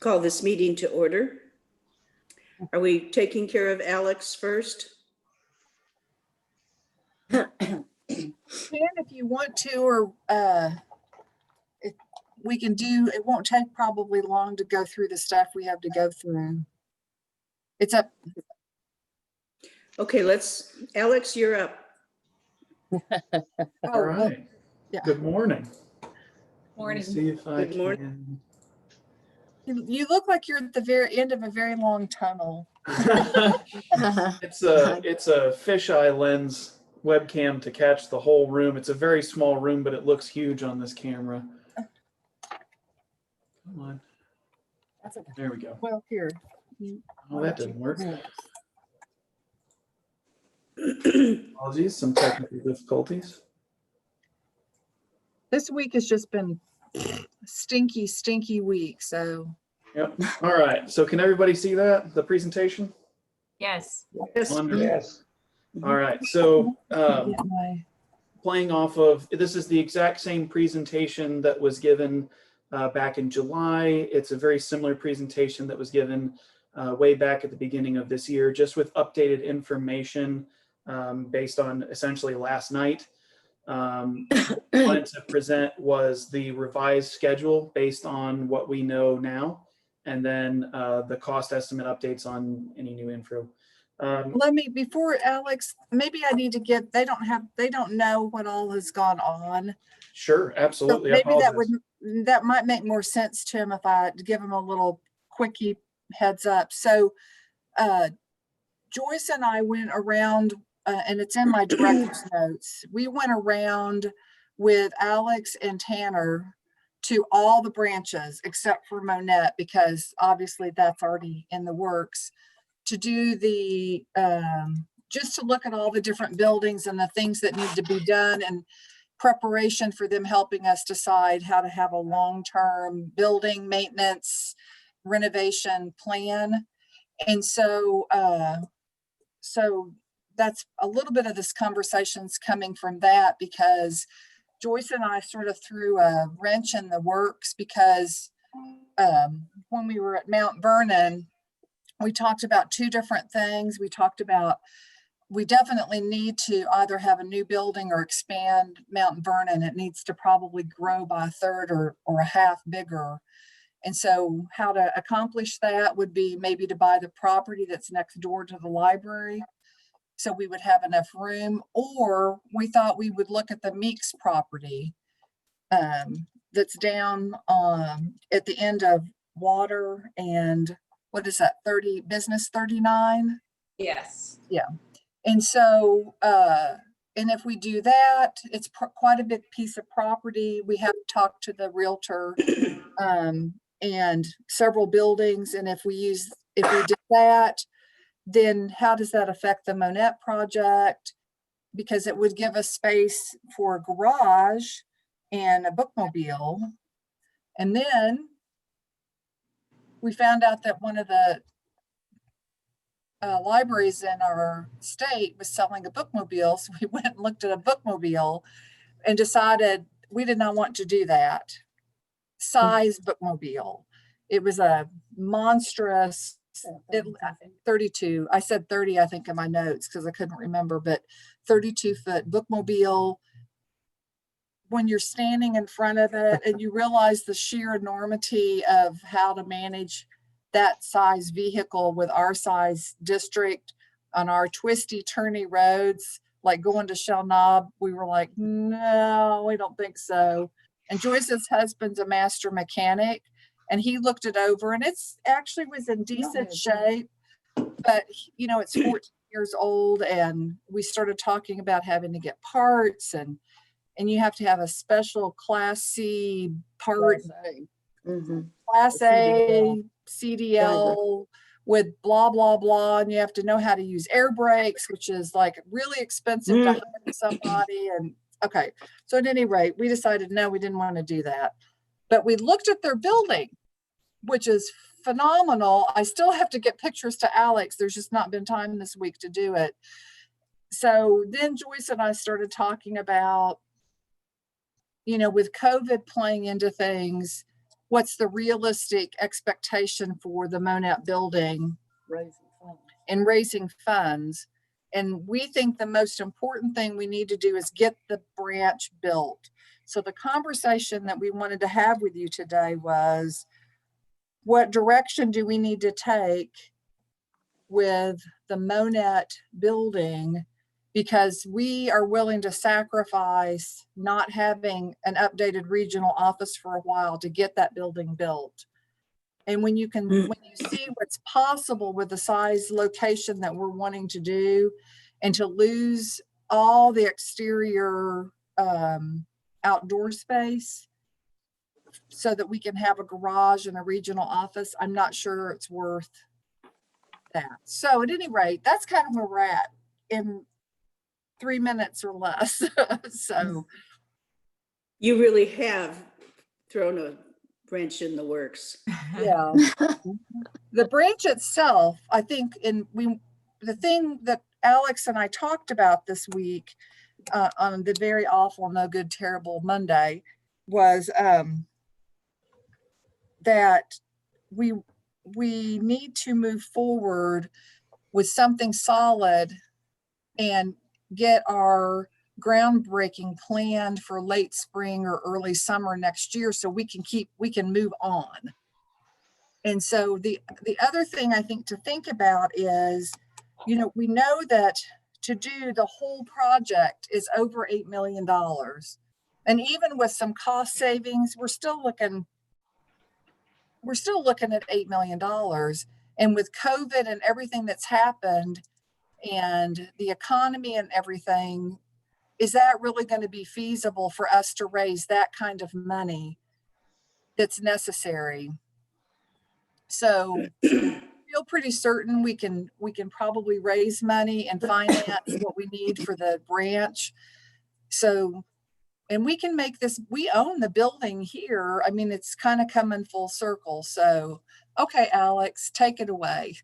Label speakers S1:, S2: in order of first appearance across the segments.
S1: Call this meeting to order. Are we taking care of Alex first?
S2: If you want to, or if we can do, it won't take probably long to go through the stuff we have to go through. It's up.
S1: Okay, Alex, you're up.
S3: All right.
S2: Yeah.
S3: Good morning.
S4: Morning.
S3: Let me see if I
S1: Good morning.
S3: can.
S2: You look like you're at the very end of a very long tunnel.
S3: It's a fisheye lens webcam to catch the whole room. It's a very small room, but it looks huge on this camera. Come on.
S2: That's okay.
S3: There we go.
S2: Well, here.
S3: Oh, that didn't work. Apologies, some technical difficulties.
S2: This week has just been stinky, stinky week. So
S3: Yep. All right. So can everybody see that, the presentation?
S4: Yes.
S1: Yes.
S3: Wonderful.
S5: Yes.
S3: All right. So
S2: get my
S3: playing off of, this is the exact same presentation that was given back in July. It's a very similar presentation that was given way back at the beginning of this year, just with updated information based on essentially last night. What I wanted to present was the revised schedule based on what we know now, and then the cost estimate updates on any new info.
S2: let me, before Alex, maybe I need to get, they don't know what all has gone on.
S3: Sure,
S2: So
S3: absolutely.
S2: maybe that might make more sense to him if I give him a little quickie heads up. So Joyce and I went around, and it's in my director's notes. We went around with Alex and Tanner to all the branches except for Monette, because obviously that's already in the works, to do the just to look at all the different buildings and the things that need to be done, and preparation for them helping us decide how to have a long-term building maintenance renovation plan. And so so that's a little bit of this conversation's coming from that, because Joyce and I sort of threw a wrench in the works, because when we were at Mount Vernon, we talked about two different things. We talked about, we definitely need to either have a new building or expand Mount Vernon. It needs to probably grow by a third or a half bigger. And so how to accomplish that would be maybe to buy the property that's next door to the library, so we would have enough room. Or we thought we would look at the Meeks property that's down at the end of Water and, what is that, Business 39?
S4: Yes.
S2: Yeah. And so, and if we do that, it's quite a big piece of property. We have talked to the realtor and several buildings. And if we did that, then how does that affect the Monette project? Because it would give us space for a garage and a bookmobile. And then we found out that one of the libraries in our state was selling a bookmobile. So we went and looked at a bookmobile and decided we did not want to do that size bookmobile. It was a monstrous 32. I said 30, I think, in my notes because I couldn't remember, but 32-foot bookmobile. When you're standing in front of it and you realize the sheer enormity of how to manage that size vehicle with our size district on our twisty, turny roads, like going to Shell Knob, we were like, no, we don't think so. And Joyce's husband's a master mechanic, and he looked it over, and it's actually was in decent shape, but you know, it's 14 years old, and we started talking about having to get parts, and you have to have a special Class C part, Class A CDL with blah, blah, blah. And you have to know how to use air brakes, which is like really expensive to hire somebody. And okay. So at any rate, we decided, no, we didn't want to do that. But we looked at their building, which is phenomenal. I still have to get pictures to Alex. There's just not been time this week to do it. So then Joyce and I started talking about, you know, with COVID playing into things, what's the realistic expectation for the Monette building and raising funds. And we think the most important thing we need to do is get the branch built. So the conversation that we wanted to have with you today was, what direction do we need to take with the Monette building? Because we are willing to sacrifice not having an updated regional office for a while to get that building built. And when you see what's possible with the size location that we're wanting to do, and to lose all the exterior outdoor space so that we can have a garage and a regional office, I'm not sure it's worth that. So at any rate, that's kind of where we're at in 3 minutes or less. So
S1: You really have thrown a wrench in the works.
S2: yeah, the branch itself, I think, the thing that Alex and I talked about this week on the very awful, no good, terrible Monday was that we need to move forward with something solid and get our groundbreaking planned for late spring or early summer next year, so we can move on. And so the other thing I think to think about is, we know that to do the whole project is over $8 million. And even with some cost savings, we're still looking at $8 million. And with COVID and everything that's happened and the economy and everything, is that really going to be feasible for us to raise that kind of money that's necessary? So feel pretty certain we can probably raise money and finance what we need for the branch. So, and we can make this, we own the building here. I mean, it's kind of coming full circle. So, okay, Alex, take it away.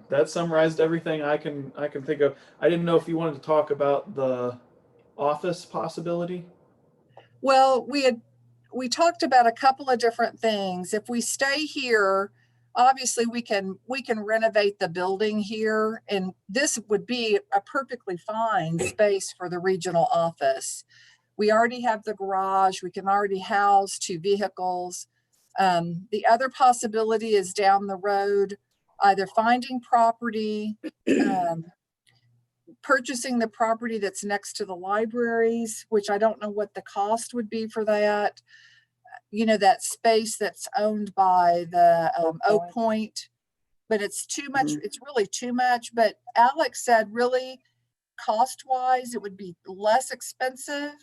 S3: That summarized everything I can think of. I didn't know if you wanted to talk about the office possibility.
S2: Well, we talked about a couple of different things. If we stay here, obviously we can renovate the building here, and this would be a perfectly fine space for the regional office. We already have the garage. We can already house 2 vehicles. The other possibility is down the road, either finding property, purchasing the property that's next to the libraries, which I don't know what the cost would be for that. That space that's owned by the Oak Point, but it's too much. It's really too much. But Alex said really cost-wise, it would be less expensive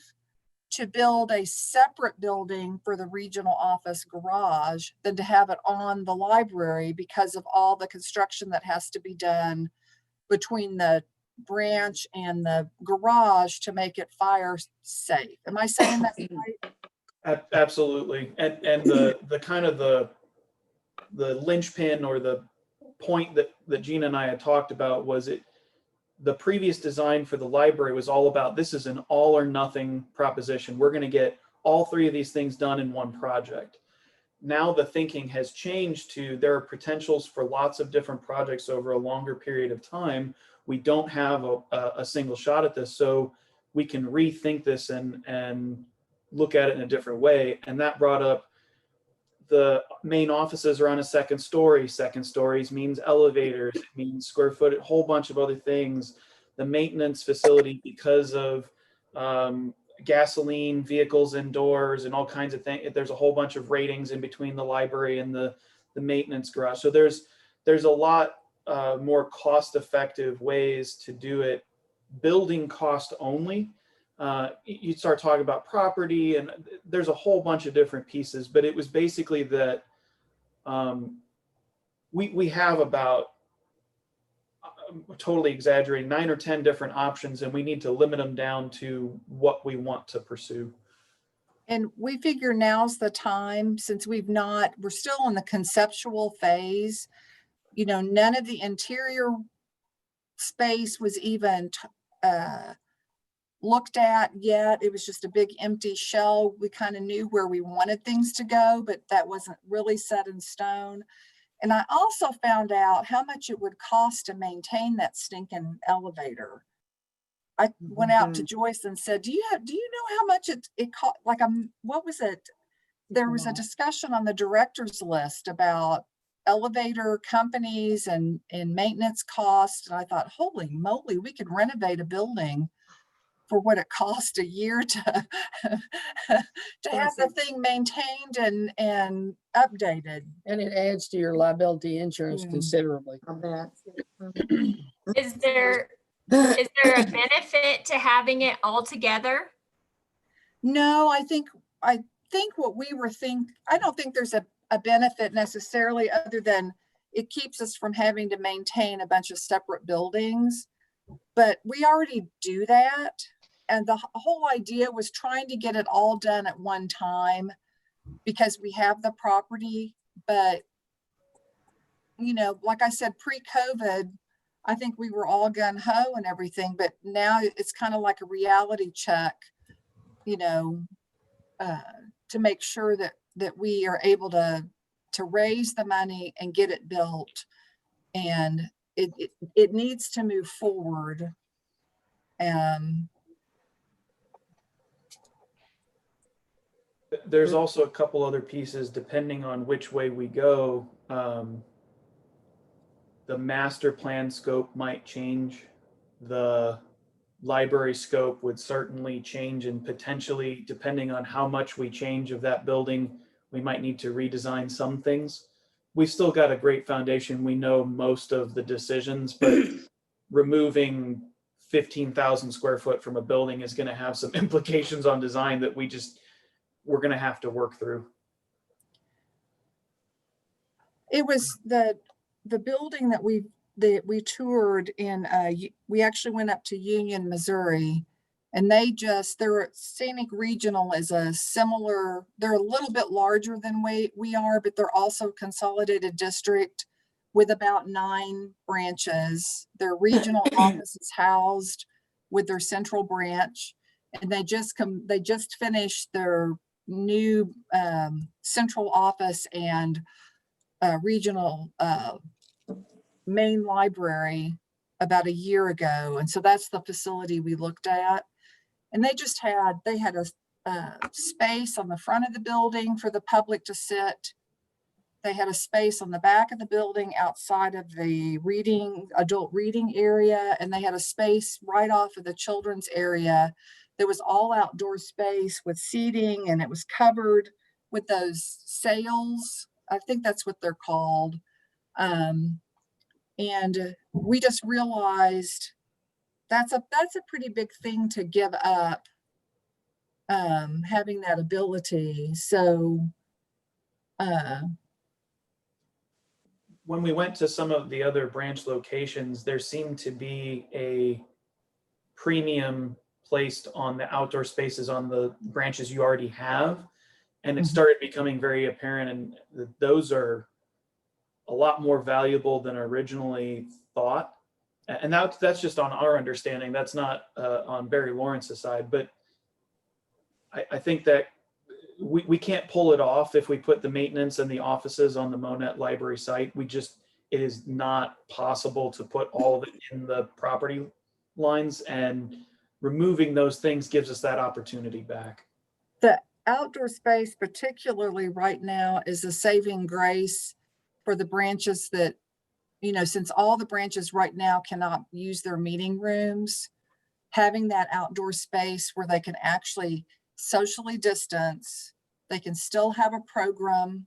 S2: to build a separate building for the regional office garage than to have it on the library, because of all the construction that has to be done between the branch and the garage to make it fire safe. Am I saying that right?
S3: Absolutely. And the kind of the linchpin or the point that Gina and I had talked about was the previous design for the library was all about, this is an all or nothing proposition. We're going to get all 3 of these things done in one project. Now the thinking has changed to, there are potentials for lots of different projects over a longer period of time. We don't have a single shot at this, so we can rethink this and look at it in a different way. And that brought up, the main offices are on a second story. Second stories means elevators, it means square foot, a whole bunch of other things. The maintenance facility, because of gasoline vehicles indoors and all kinds of things, there's a whole bunch of ratings in between the library and the maintenance garage. So there's a lot more cost-effective ways to do it, building cost only. You start talking about property, and there's a whole bunch of different pieces, but it was basically that we have about, totally exaggerating, 9 or 10 different options, and we need to limit them down to what we want to pursue.
S2: And we figure now's the time, since we're still in the conceptual phase. None of the interior space was even looked at yet. It was just a big empty shell. We kind of knew where we wanted things to go, but that wasn't really set in stone. And I also found out how much it would cost to maintain that stinking elevator. I went out to Joyce and said, do you know how much it cost? Like, what was it? There was a discussion on the director's list about elevator companies and maintenance costs. And I thought, holy moly, we could renovate a building for what it cost a year to to have the thing maintained and updated.
S5: And it adds to your liability insurance
S2: Mm.
S5: considerably.
S6: I bet.
S4: Is there a benefit to having it all together?
S2: No, I think what we were I don't think there's a benefit necessarily, other than it keeps us from having to maintain a bunch of separate buildings. But we already do that. And the whole idea was trying to get it all done at one time because we have the property. But, you know, like I said, pre-COVID, I think we were all gung-ho and everything, but now it's kind of like a reality check, you know, to make sure that we are able to raise the money and get it built. And it needs to move forward.
S3: There's also a couple other pieces depending on which way we go. The master plan scope might change. The library scope would certainly change, and potentially, depending on how much we change of that building, we might need to redesign some things. We've still got a great foundation. We know most of the decisions, but removing 15,000 square foot from a building is going to have some implications on design that we're going to have to work through.
S2: It was the building that we toured in, we actually went up to Union, Missouri, and their Scenic Regional is they're a little bit larger than we are, but they're also consolidated district with about 9 branches. Their regional office is housed with their central branch, and they just finished their new central office and regional main library about a year ago. And so that's the facility we looked at. And they had a space on the front of the building for the public to sit. They had a space on the back of the building outside of the adult reading area. And they had a space right off of the children's area that was all outdoor space with seating, and it was covered with those sails. I think that's what they're called. And we just realized that's a pretty big thing to give up, having that ability. So
S3: when we went to some of the other branch locations, there seemed to be a premium placed on the outdoor spaces on the branches you already have. And it started becoming very apparent, and those are a lot more valuable than originally thought. And that's just on our understanding. That's not on Barry Lawrence's side, but I think that we can't pull it off if we put the maintenance and the offices on the Monette Library site. It is not possible to put all of it in the property lines, and removing those things gives us that opportunity back.
S2: the outdoor space, particularly right now, is a saving grace for the branches that, you know, since all the branches right now cannot use their meeting rooms, having that outdoor space where they can actually socially distance, they can still have a program.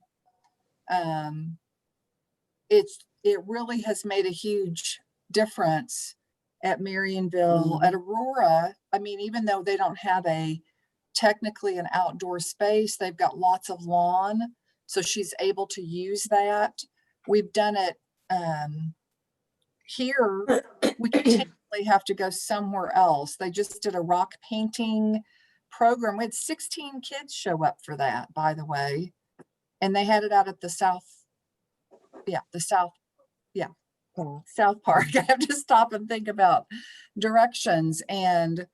S2: It really has made a huge difference at Marionville. At Aurora, I mean, even though they don't have technically an outdoor space, they've got lots of lawn, so she's able to use that. We've done it here. We continually have to go somewhere else. They just did a rock painting program. We had 16 kids show up for that, by the way. And they had it out at the South Park. I have to stop and think about directions. And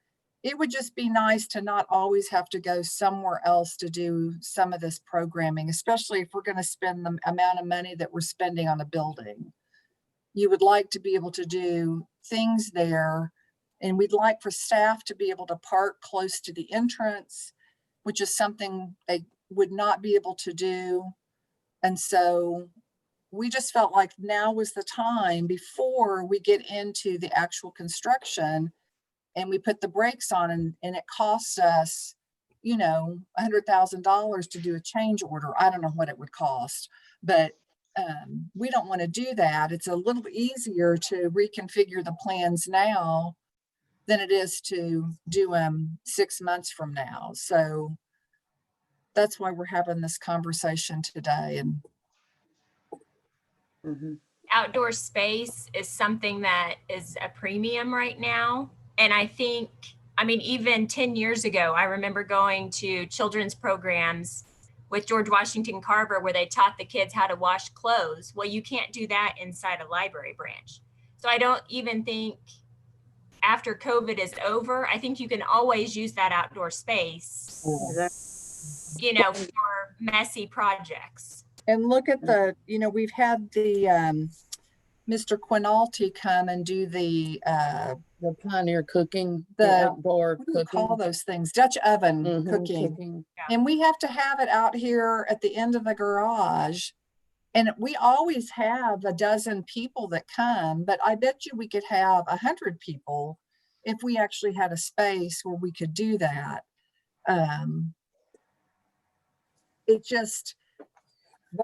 S2: it would just be nice to not always have to go somewhere else to do some of this programming, especially if we're going to spend the amount of money that we're spending on a building. You would like to be able to do things there, and we'd like for staff to be able to park close to the entrance, which is something they would not be able to do. And so we just felt like now was the time before we get into the actual construction and we put the brakes on, and it costs us, you know, $100,000 to do a change order. I don't know what it would cost, but we don't want to do that. It's a little easier to reconfigure the plans now than it is to do them 6 months from now. So that's why we're having this conversation today. And
S1: Mhm.
S4: Outdoor space is something that is a premium right now. And I think, I mean, even 10 years ago, I remember going to children's programs with George Washington Carver where they taught the kids how to wash clothes. Well, you can't do that inside a library branch. So I don't even think after COVID is over, I think you can always use that outdoor space, you know, for messy projects.
S2: And look at the, you know, we've had the Mr. Quinalty come and do the
S5: Pioneer cooking, the
S2: The-
S5: outdoor
S2: what do you call
S5: cooking.
S2: those things? Dutch oven
S5: Mhm,
S2: cooking. And we have to have it out here at the end of the garage. And we always have a dozen people that come, but I bet you we could have 100 people if we actually had a space where we could do that. It just,
S5: They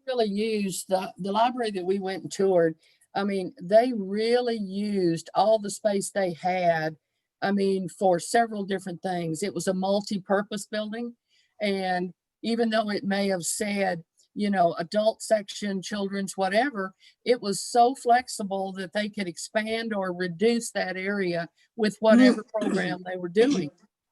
S5: really used the library that we went and toured. I mean, they really used all the space they had. I mean, for several different things. It was a multi-purpose building. And even though it may have said, you know, adult section, children's, whatever, it was so flexible that they could expand or reduce that area with whatever program they were doing.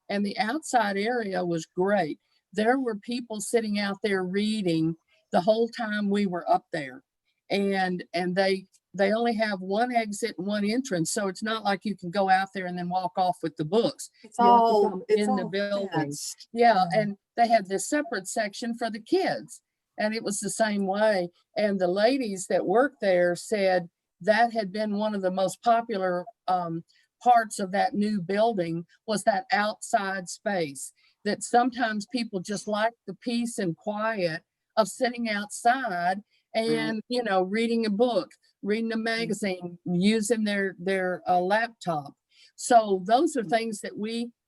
S5: And the outside area was great. There were people sitting out there reading the whole time we were up there. And they only have one exit and one entrance. So it's not like you can go out there and then walk off with the books.
S2: it's
S5: You have to
S2: all,
S5: come
S2: it's
S5: in the
S2: all
S5: building.
S2: fenced.
S5: Yeah, and they had this separate section for the kids. And it was the same way. And the ladies that worked there said that had been one of the most popular parts of that new building was that outside space. That sometimes people just like the peace and quiet of sitting outside and, you know, reading a book, reading a magazine, using their laptop. So those are things that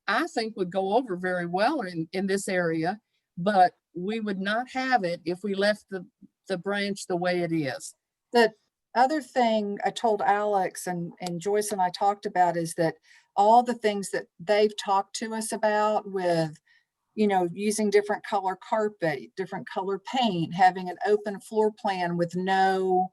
S5: I think would go over very well in this area, but we would not have it if we left the branch the way it is.
S2: The other thing I told Alex and Joyce and I talked about is that all the things that they've talked to us about with, you know, using different color carpet, different color paint, having an open floor plan with no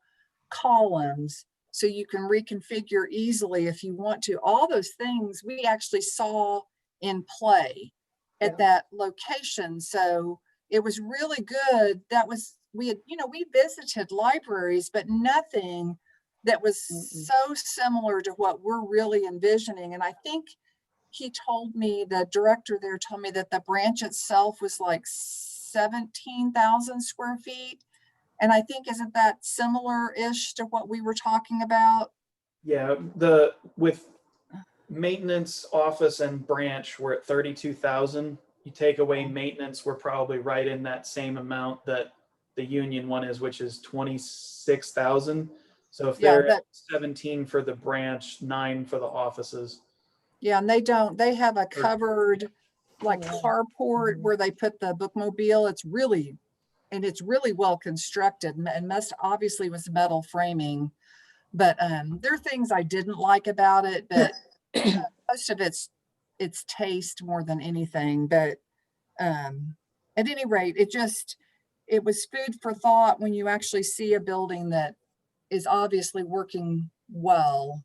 S2: columns so you can reconfigure easily if you want to. All those things we actually saw in play at that location. So it was really good. That was, we had, you know, we visited libraries, but nothing that was so similar to what we're really envisioning. And I think he told me, the director there told me that the branch itself was like 17,000 square feet. And I think, isn't that similar-ish to what we were talking about?
S3: Yeah, with maintenance, office, and branch, we're at 32,000. You take away maintenance, we're probably right in that same amount that the union one is, which is 26,000. So if they're at 17 for the branch, 9 for the offices.
S2: Yeah, and they have a covered like carport where they put the bookmobile. It's really well constructed and obviously was metal framing. But there are things I didn't like about it, but most of it's taste more than anything. But at any rate, it was food for thought when you actually see a building that is obviously working well.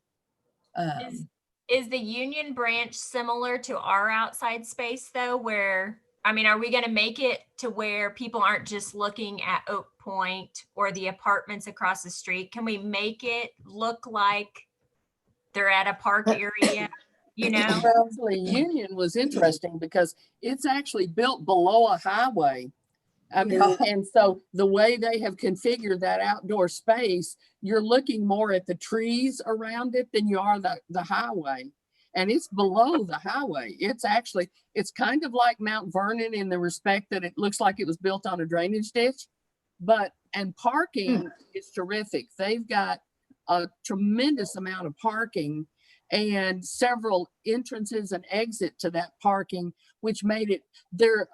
S4: Is the union branch similar to our outside space though, where, I mean, are we going to make it to where people aren't just looking at Oak Point or the apartments across the street? Can we make it look like they're at a park area? you know?
S5: Actually, Union was interesting because it's actually built below a highway. I mean,
S2: Yeah.
S5: and so the way they have configured that outdoor space, you're looking more at the trees around it than you are the highway. And it's below the highway. It's actually, it's kind of like Mount Vernon in the respect that it looks like it was built on a drainage ditch. And parking is terrific. They've got a tremendous amount of parking and several entrances and exit to that parking, which made it their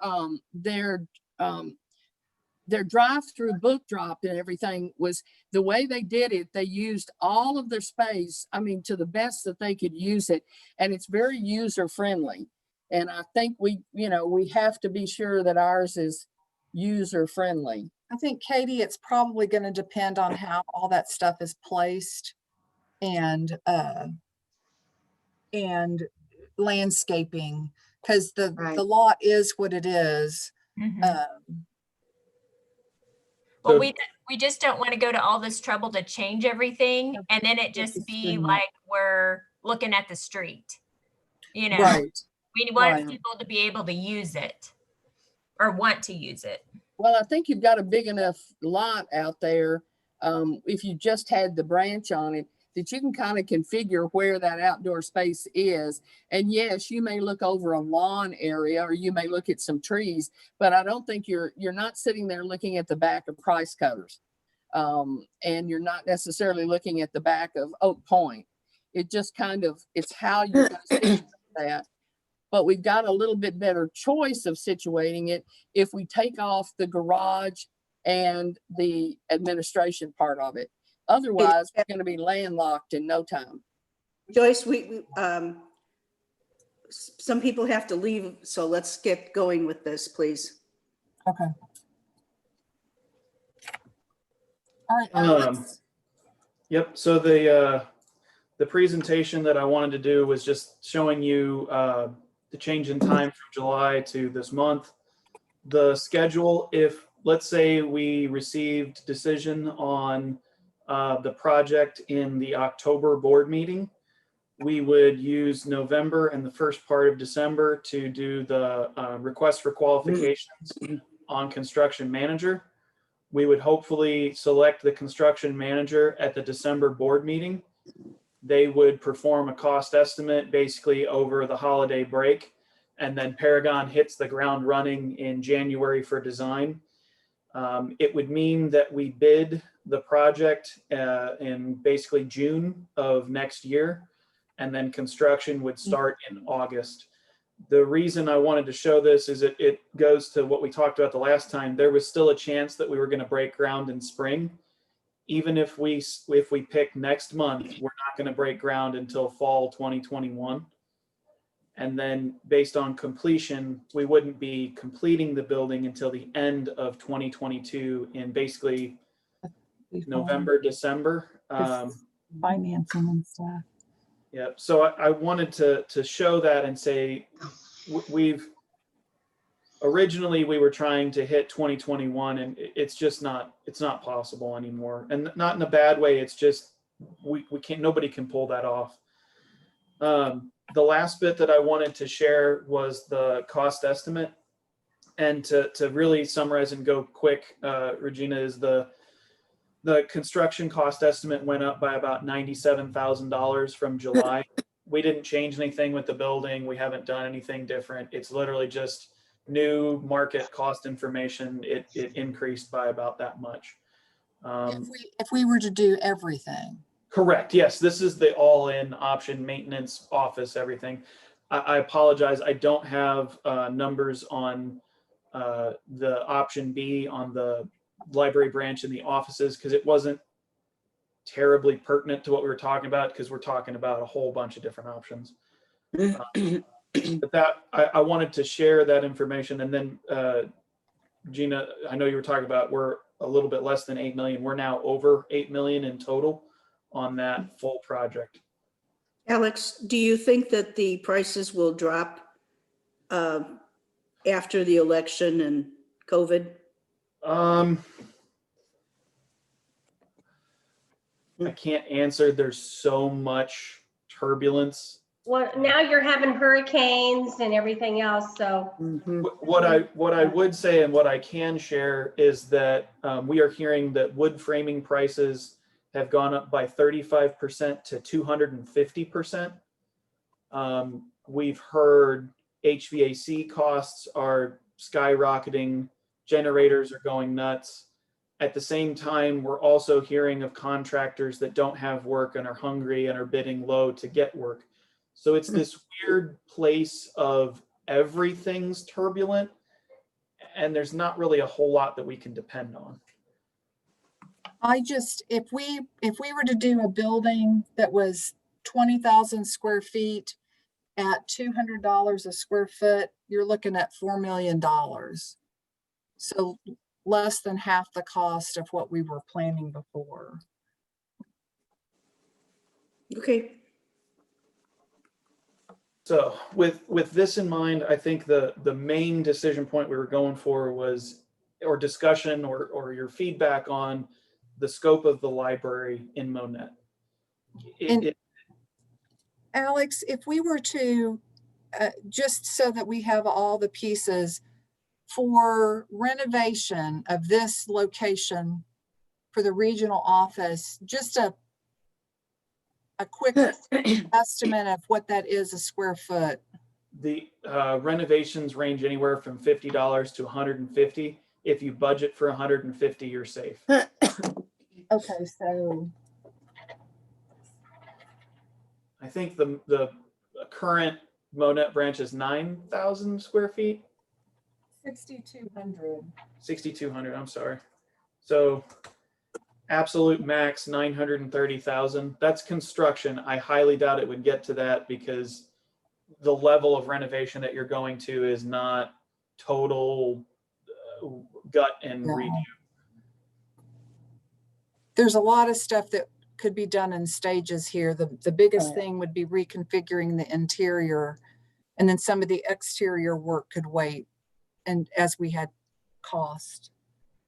S5: drive-through book drop and everything was the way they did it. They used all of their space, I mean, to the best that they could use it. And it's very user-friendly. And I think we have to be sure that ours is user-friendly.
S2: I think, Katie, it's probably going to depend on how all that stuff is placed and landscaping, because the lot is what it is.
S4: Mhm.
S3: So-
S4: Well, we just don't want to go to all this trouble to change everything and then it just be like we're looking at the street. You know,
S5: Right.
S4: we want
S5: Right.
S4: people to be able to use it or want to use it.
S5: Well, I think you've got a big enough lot out there, if you just had the branch on it, that you can kind of configure where that outdoor space is. And yes, you may look over a lawn area or you may look at some trees, but I don't think you're not sitting there looking at the back of Price Cutters. And you're not necessarily looking at the back of Oak Point. It just kind of, it's how you're going to situate that. But we've got a little bit better choice of situating it if we take off the garage and the administration part of it. Otherwise, we're going to be landlocked in no time.
S1: Joyce, some people have to leave, so let's get going with this, please.
S2: Okay. All right, Alex.
S3: Yep. So the presentation that I wanted to do was just showing you the change in time from July to this month. The schedule, if let's say we received decision on the project in the October board meeting, we would use November and the first part of December to do the request for qualifications on construction manager. We would hopefully select the construction manager at the December board meeting. They would perform a cost estimate basically over the holiday break. And then Paragon hits the ground running in January for design. It would mean that we bid the project in basically June of next year. And then construction would start in August. The reason I wanted to show this is it goes to what we talked about the last time. There was still a chance that we were going to break ground in spring. Even if we pick next month, we're not going to break ground until fall 2021. And then based on completion, we wouldn't be completing the building until the end of 2022 in basically November, December.
S2: Financing and stuff.
S3: Yeah, so I wanted to show that and say originally we were trying to hit 2021 and it's not possible anymore. And not in a bad way, it's just we can't, nobody can pull that off. The last bit that I wanted to share was the cost estimate. And to really summarize and go quick, Regina, is the construction cost estimate went up by about $97,000 from July. We didn't change anything with the building. We haven't done anything different. It's literally just new market cost information. It increased by about that much.
S2: If we were to do everything.
S3: Correct. Yes, this is the all-in option, maintenance, office, everything. I apologize. I don't have numbers on the option B on the library branch and the offices because it wasn't terribly pertinent to what we were talking about because we're talking about a whole bunch of different options. But that I wanted to share that information. And then Gina, I know you were talking about we're a little bit less than 8 million. We're now over 8 million in total on that full project.
S1: Alex, do you think that the prices will drop after the election and COVID?
S3: I can't answer. There's so much turbulence
S6: now you're having hurricanes and everything else, so.
S1: Mhm.
S3: What I would say and what I can share is that we are hearing that wood framing prices have gone up by 35% to 250%. We've heard HVAC costs are skyrocketing, generators are going nuts. At the same time, we're also hearing of contractors that don't have work and are hungry and are bidding low to get work. So it's this weird place of everything's turbulent, and there's not really a whole lot that we can depend on.
S2: If we were to do a building that was 20,000 square feet at $200 a square foot, you're looking at $4 million. So less than half the cost of what we were planning before.
S1: Okay,
S3: So with this in mind, I think the main decision point we were going for was, or discussion or your feedback on the scope of the library in Monette.
S2: And Alex, if we were to, just so that we have all the pieces for renovation of this location for the regional office, just a quick estimate of what that is a square foot.
S3: The renovations range anywhere from $50 to $150. If you budget for $150, you're safe.
S2: Okay, so
S3: I think the current Monette branch is 9,000 square feet.
S2: 6,200.
S3: 6,200, I'm sorry. So absolute max 930,000. That's construction. I highly doubt it would get to that because the level of renovation that you're going to is not total gut and
S2: No.
S3: redo.
S2: There's a lot of stuff that could be done in stages here. The biggest
S5: Right.
S2: thing would be reconfiguring the interior, and then some of the exterior work could wait. And as we had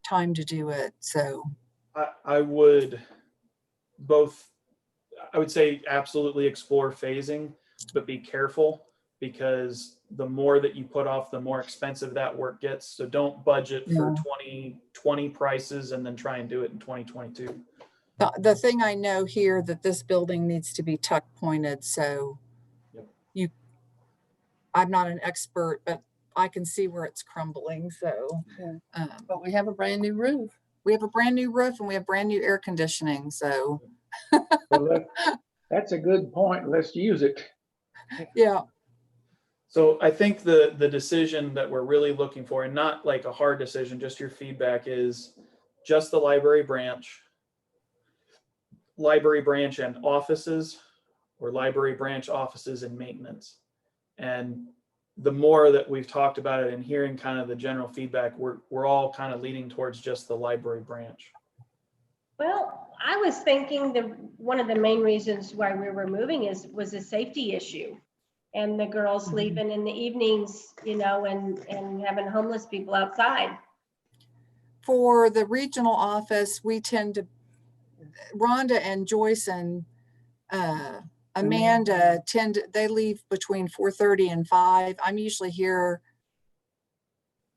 S2: time to do it, so.
S3: I would say absolutely explore phasing, but be careful because the more that you put off, the more expensive that work gets. So don't budget for 2020 prices and then try and do it in 2022.
S2: The thing I know here that this building needs to be tuck pointed, so
S3: Yep.
S2: I'm not an expert, but I can see where it's crumbling, so.
S5: Yeah. But we have a brand new roof.
S2: We have a brand new roof and we have brand new air conditioning, so.
S7: Well, that's a good point. Let's use it.
S2: Yeah,
S3: So I think the decision that we're really looking for, and not like a hard decision, just your feedback, is just the library branch and offices, or library branch, offices, and maintenance. And the more that we've talked about it and hearing kind of the general feedback, we're all kind of leaning towards just the library branch.
S6: Well, I was thinking one of the main reasons why we were moving was a safety issue. And the girls leaving in the evenings, and having homeless people outside.
S2: for the regional office, we tend to, Rhonda and Joyce and Amanda they leave between 4:30 and 5. I'm usually here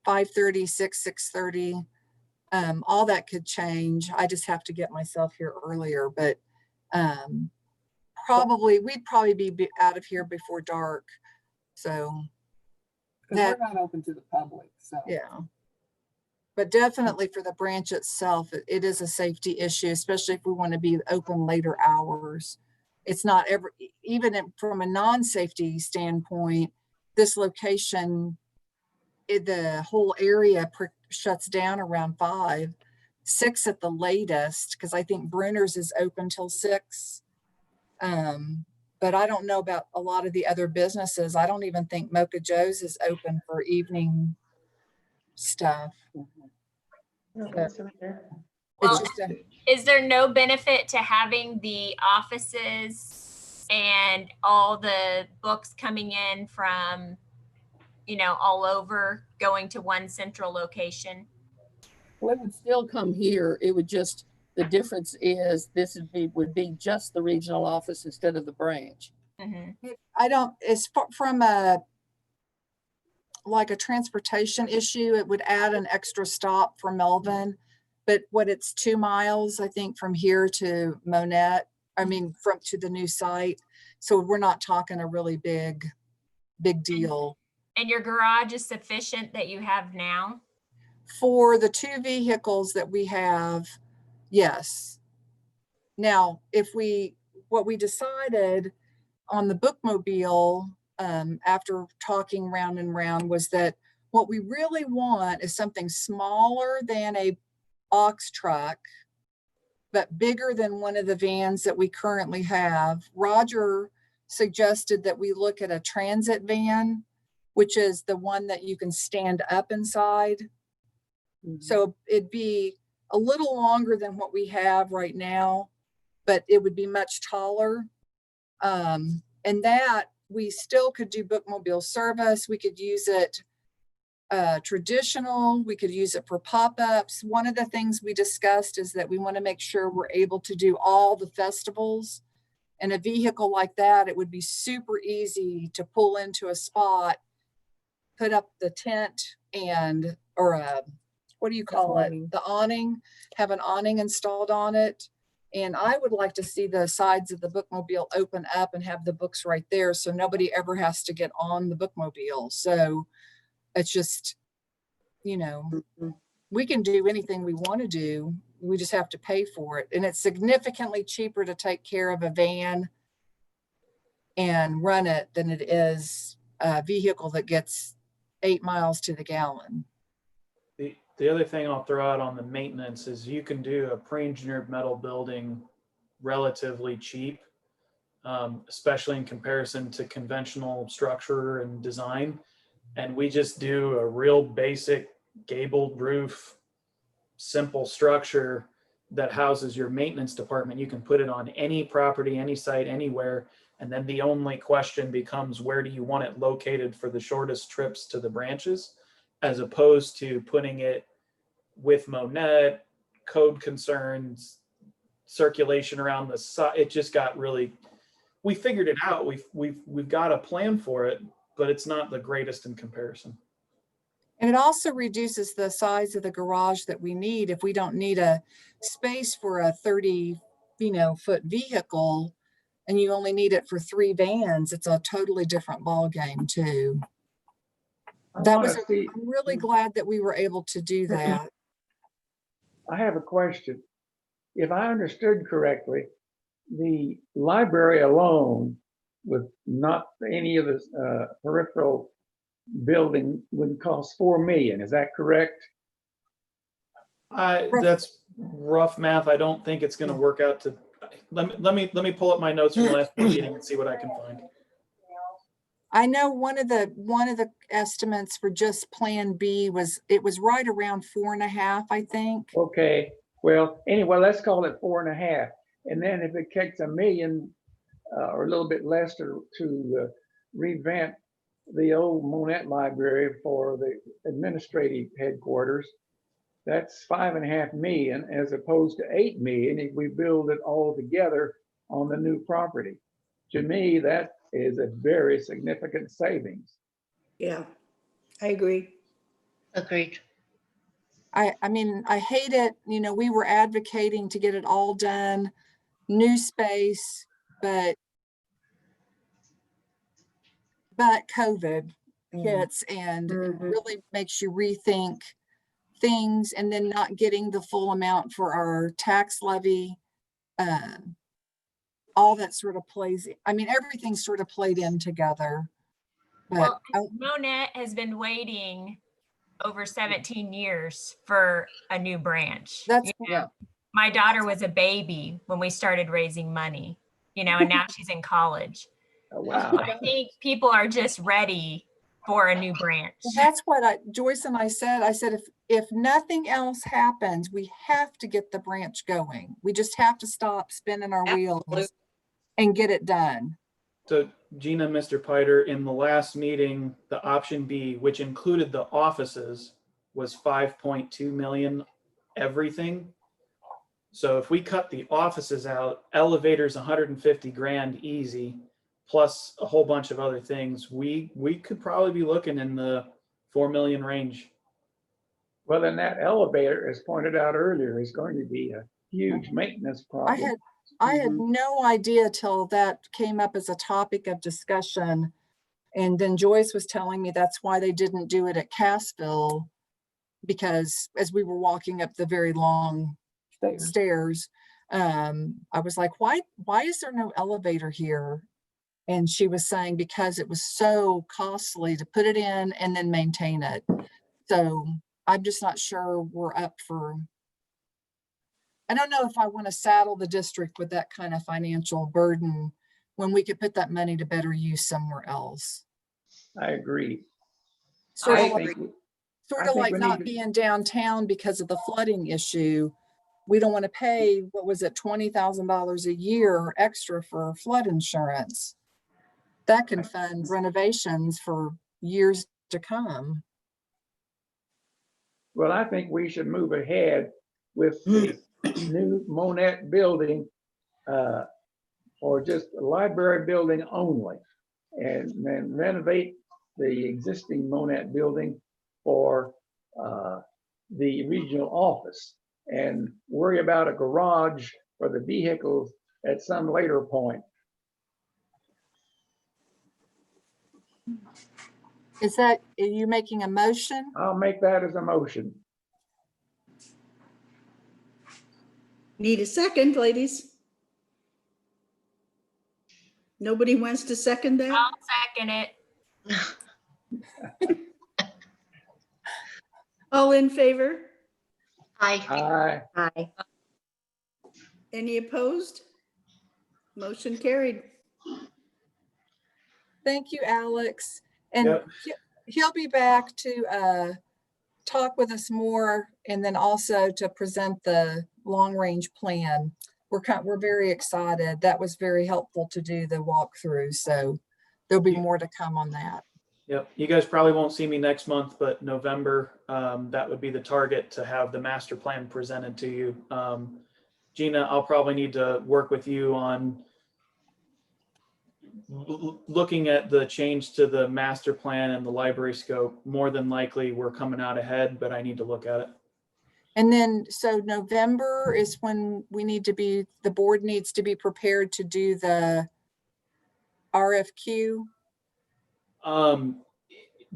S2: 5:30, 6:30. All that could change. I just have to get myself here earlier, but we'd probably be out of here before dark. So,
S5: Because we're not open to the public, so.
S2: yeah. But definitely for the branch itself, it is a safety issue, especially if we want to be open later hours. It's not even from a non-safety standpoint, this location, the whole area shuts down around 5, 6 at the latest, because I think Bruner's is open till 6. But I don't know about a lot of the other businesses. I don't even think Mocha Joe's is open for evening stuff.
S6: I don't think so either.
S4: Well,
S2: It's just
S4: is there no benefit to having the offices and all the books coming in from, all over, going to one central location?
S5: Well, it would still come here. It would just, the difference is this would be just the regional office instead of the branch.
S4: Mhm.
S2: I don't, it's from a, like a transportation issue, it would add an extra stop for Melvin. But what, it's 2 miles, I think, from here to Monette, I mean, from to the new site. So we're not talking a really big deal.
S4: And your garage is sufficient that you have now?
S2: For the 2 vehicles that we have, yes. Now, what we decided on the bookmobile, after talking round and round, was that what we really want is something smaller than a box truck, but bigger than one of the vans that we currently have. Roger suggested that we look at a transit van, which is the one that you can stand up inside. So it'd be a little longer than what we have right now, but it would be much taller. And that we still could do bookmobile service. We could use it traditional. We could use it for pop-ups. One of the things we discussed is that we want to make sure we're able to do all the festivals. And a vehicle like that, it would be super easy to pull into a spot, put up the tent and, or what do you call it? The awning, have an awning installed on it. And I would like to see the sides of the bookmobile open up and have the books right there, so nobody ever has to get on the bookmobile. So it's just, you know, we can do anything we want to do. We just have to pay for it. And it's significantly cheaper to take care of a van and run it than it is a vehicle that gets 8 miles to the gallon.
S3: The other thing I'll throw out on the maintenance is you can do a pre-engineered metal building relatively cheap, especially in comparison to conventional structure and design. And we just do a real basic gabled roof, simple structure that houses your maintenance department. You can put it on any property, any site, anywhere. And then the only question becomes, where do you want it located for the shortest trips to the branches, as opposed to putting it with Monette, code concerns, circulation around the site. It just got really, we figured it out. We've got a plan for it, but it's not the greatest in comparison.
S2: And it also reduces the size of the garage that we need. If we don't need a space for a 30, foot vehicle, and you only need it for 3 vans, it's a totally different ball game too. That was, I'm really glad that we were able to do that.
S7: I have a question. If I understood correctly, the library alone, with not any of the peripheral building, would cost $4 million. Is that correct?
S3: That's rough math. I don't think it's going to work out to. Let me pull up my notes from the last meeting and see what I can find.
S2: I know one of the estimates for just Plan B was, it was right around 4.5, I think.
S7: Okay. Well, anyway, let's call it 4.5. And then if it takes $1 million or a little bit less to revamp the old Monette Library for the administrative headquarters, that's $5.5 million as opposed to $8 million if we build it all together on the new property. To me, that is a very significant savings.
S1: Yeah, I agree.
S8: Agreed.
S2: I mean, I hate it. We were advocating to get it all done, new space, but COVID hits and it really makes you rethink things, and then not getting the full amount for our tax levy. All that sort of plays, I mean, everything sort of played in together. But
S4: Well, Monette has been waiting over 17 years for a new branch.
S2: that's,
S4: My daughter was a baby when we started raising money, and now she's in college.
S7: Oh, wow.
S4: I think people are just ready for a new branch.
S2: that's what Joyce and I said. I said, if nothing else happens, we have to get the branch going. We just have to stop spinning our wheels and get it done.
S3: So Gina, Mr. Piter, in the last meeting, the option B, which included the offices, was 5.2 million, everything. So if we cut the offices out, elevators 150 grand easy, plus a whole bunch of other things, we could probably be looking in the 4 million range.
S7: Well, then that elevator, as pointed out earlier, is going to be a huge maintenance problem.
S2: I had no idea till that came up as a topic of discussion. And then Joyce was telling me that's why they didn't do it at Cassville, because as we were walking up the very long stairs, I was like, why is there no elevator here? And she was saying because it was so costly to put it in and then maintain it. So I'm just not sure we're up for, I don't know if I want to saddle the district with that kind of financial burden when we could put that money to better use somewhere else.
S7: I agree.
S2: Sort
S7: I
S2: of like,
S7: think,
S2: sort
S7: I
S2: of
S7: think
S2: like
S7: we
S2: not
S7: need to-
S2: being downtown because of the flooding issue. We don't want to pay, what was it, $20,000 a year extra for flood insurance. That can fund renovations for years to come.
S7: well, I think we should move ahead with the new Monette building, or just a library building only, and then renovate the existing Monette building for the regional office, and worry about a garage for the vehicles at some later point.
S2: Is that, are you making a motion?
S7: I'll make that as a motion.
S1: Need a second, ladies? Nobody wants to second that?
S4: I'll second it.
S1: All in favor?
S7: Aye.
S6: Aye.
S1: Any opposed? Motion carried.
S2: Thank you, Alex. And
S3: Yep.
S2: he'll be back to talk with us more, and then also to present the long-range plan. We're very excited. That was very helpful to do the walkthrough. So there'll be more to come on that.
S3: Yep. You guys probably won't see me next month, but November, that would be the target to have the master plan presented to you. Gina, I'll probably need to work with you on looking at the change to the master plan and the library scope. More than likely, we're coming out ahead, but I need to look at it.
S2: And then, so November is when we need to be, the board needs to be prepared to do the RFQ.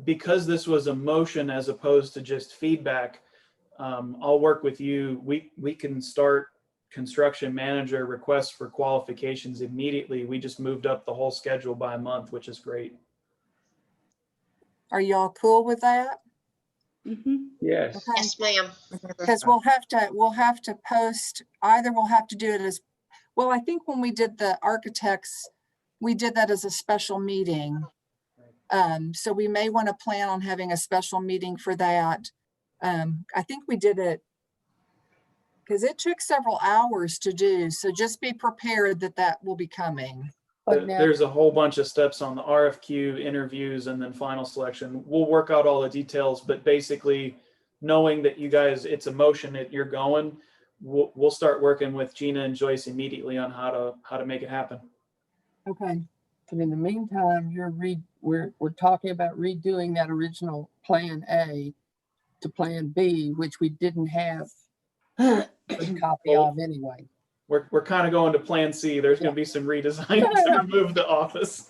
S3: Because this was a motion as opposed to just feedback, I'll work with you. We can start construction manager requests for qualifications immediately. We just moved up the whole schedule by a month, which is great.
S2: Are y'all cool with that?
S1: Mhm.
S7: Yes.
S2: Okay.
S8: Yes, ma'am.
S2: Because we'll have to post, either we'll have to do it as, well, I think when we did the architects, we did that as a special meeting. So we may want to plan on having a special meeting for that. I think we did it because it took several hours to do. So just be prepared that that will be coming.
S5: But now,
S3: There's a whole bunch of steps on the RFQ, interviews, and then final selection. We'll work out all the details, but basically knowing that you guys, it's a motion that you're going, we'll start working with Gina and Joyce immediately on how to make it happen.
S5: okay. But in the meantime, we're talking about redoing that original Plan A to Plan B, which we didn't have a copy of anyway.
S3: We're kind of going to Plan C. There's going to be some redesign to remove the office.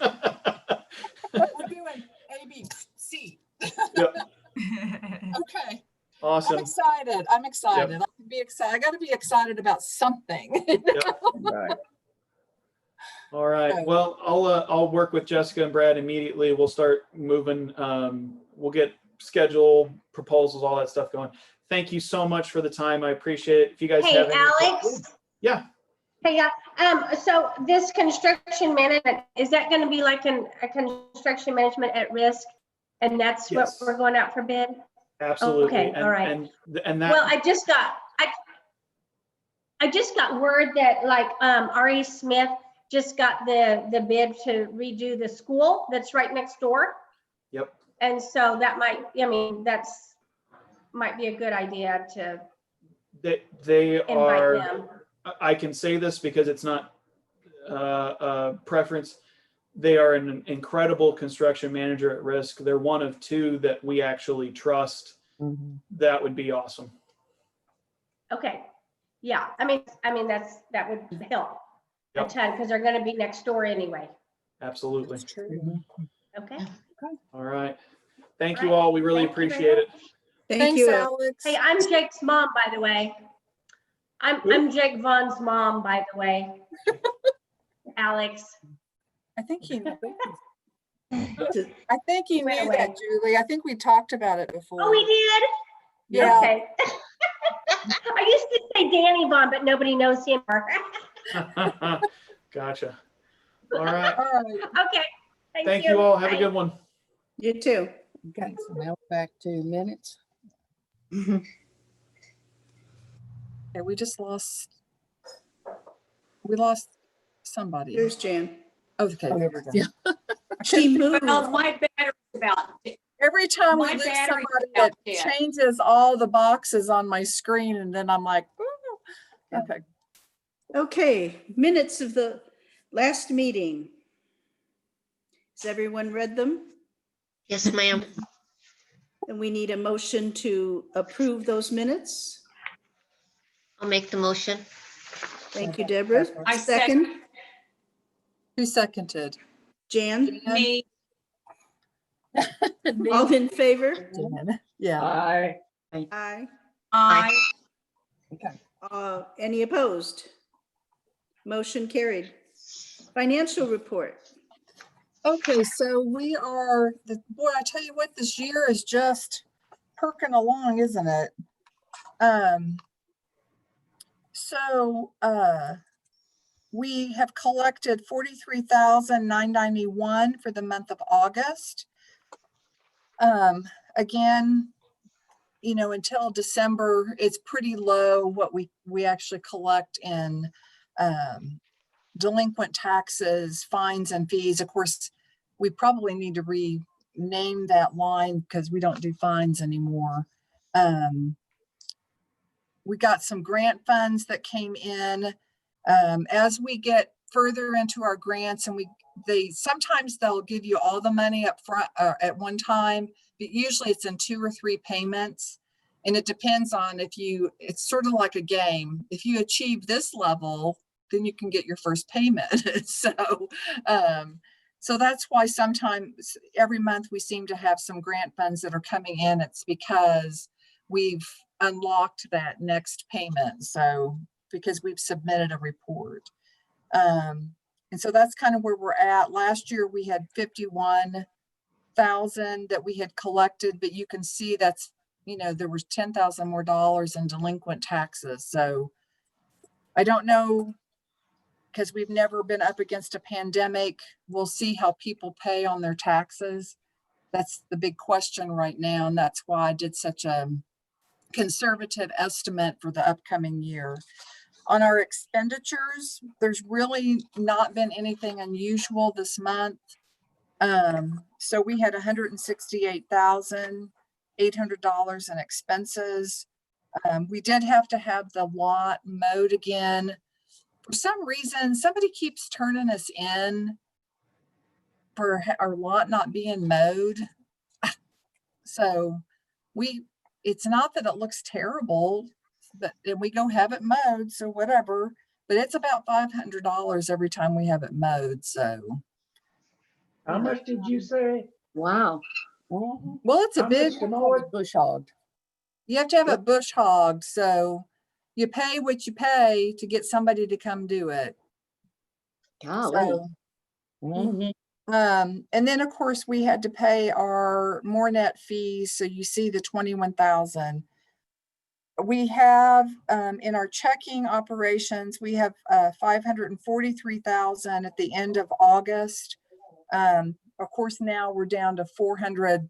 S2: We're doing A, B, C.
S3: Yep.
S2: Okay.
S3: Awesome.
S2: I'm excited. I got to be excited about something.
S7: Right.
S3: All right. Well, I'll work with Jessica and Brad immediately. We'll start moving. We'll get schedule, proposals, all that stuff going. Thank you so much for the time. I appreciate it. If you guys
S6: Hey,
S3: have any,
S6: Alex.
S3: yeah.
S6: Hey, so this construction management, is that going to be like a construction management at risk? And that's what
S3: Yes.
S6: we're going out for bid?
S3: Absolutely.
S6: Okay, all right.
S3: And that.
S6: Well, I just got word that like R.E. Smith just got the bid to redo the school that's right next door.
S3: Yep.
S6: And so that might be a good idea to
S3: They
S6: invite
S3: are.
S6: them.
S3: I can say this because it's not a preference. They are an incredible construction manager at risk. They're one of two that we actually trust.
S5: Mhm.
S3: That would be awesome.
S6: Okay, yeah, I mean, that would help a
S3: Yep.
S6: ton, because they're gonna be next door anyway.
S3: Absolutely.
S2: That's true.
S5: Mhm.
S6: Okay.
S3: All right. Thank
S6: All
S3: you
S6: right.
S3: all. We really
S6: Thank you very
S3: appreciate it.
S6: much.
S1: Thank
S2: Thanks,
S1: you.
S2: Alex.
S6: Hey, I'm Jake's mom, by the way. I'm Jake Vaughn's mom, by the way. Alex.
S2: I think he,
S1: To-
S2: I think he
S6: Went
S2: knew
S6: away.
S2: that, Julie. I think we talked about it before.
S6: Oh, we did?
S2: Yeah.
S6: Okay. I used to say Danny Vaughn, but nobody knows him.
S3: Gotcha. All right.
S2: All right.
S6: Okay.
S3: Thank you all. Have a
S6: Bye.
S3: good one.
S1: You too.
S5: Okay, so now back to minutes.
S2: Okay, we just lost. We lost somebody.
S1: Here's Jan.
S2: Okay, there we go.
S5: Yeah.
S1: She moved.
S8: Well, my battery's about,
S2: Every time we
S8: My
S2: lose
S8: battery's
S2: somebody,
S8: about
S2: it
S8: dead.
S2: changes all the boxes on my screen, and then I'm like, "Ooh."
S1: Yeah.
S2: Okay.
S1: Okay, minutes of the last meeting. Has everyone read them?
S9: Yes, ma'am.
S1: And we need a motion to approve those minutes.
S9: I'll make the motion.
S1: Thank you, Deborah.
S8: I
S1: Second,
S2: Who seconded?
S1: Jan,
S8: me,
S1: all in favor?
S2: Jan. Yeah.
S7: Aye.
S1: Aye.
S8: I,
S5: Okay.
S1: Any opposed? Motion carried. Financial report.
S2: Okay, so we are, boy, I tell you what, this year is just perking along, isn't it? We have collected 43,991 for the month of August. Again, you know, until December, it's pretty low what we actually collect in delinquent taxes, fines and fees. Of course, we probably need to rename that line because we don't do fines anymore. We got some grant funds that came in. As we get further into our grants, and sometimes they'll give you all the money up front at one time, but usually it's in 2 or 3 payments. And it depends on it's sort of like a game. If you achieve this level, then you can get your first payment. So that's why sometimes every month we seem to have some grant funds that are coming in. It's because we've unlocked that next payment. So because we've submitted a report. And so that's kind of where we're at. Last year we had 51,000 that we had collected, but you can see that's, you know, there was $10,000 more in delinquent taxes. So I don't know, because we've never been up against a pandemic. We'll see how people pay on their taxes. That's the big question right now. And that's why I did such a conservative estimate for the upcoming year. On our expenditures, there's really not been anything unusual this month. So we had $168,800 in expenses. We did have to have the lot mowed again. For some reason, somebody keeps turning us in for our lot not being mowed. So it's not that it looks terrible, but then we go have it mowed, so whatever. But it's about $500 every time we have it mowed, so.
S7: How much did you say?
S9: Wow.
S5: Mhm.
S2: Well, it's a
S7: How
S2: big,
S7: much to mow it?
S5: Bush hogged.
S2: you have to have it bush hogged, so you pay what you pay to get somebody to come do it.
S9: Golly.
S2: So,
S5: Mhm.
S2: and then of course we had to pay our Mornet fees. So you see the 21,000. We have in our checking operations, we have 543,000 at the end of August. Of course, now we're down to 400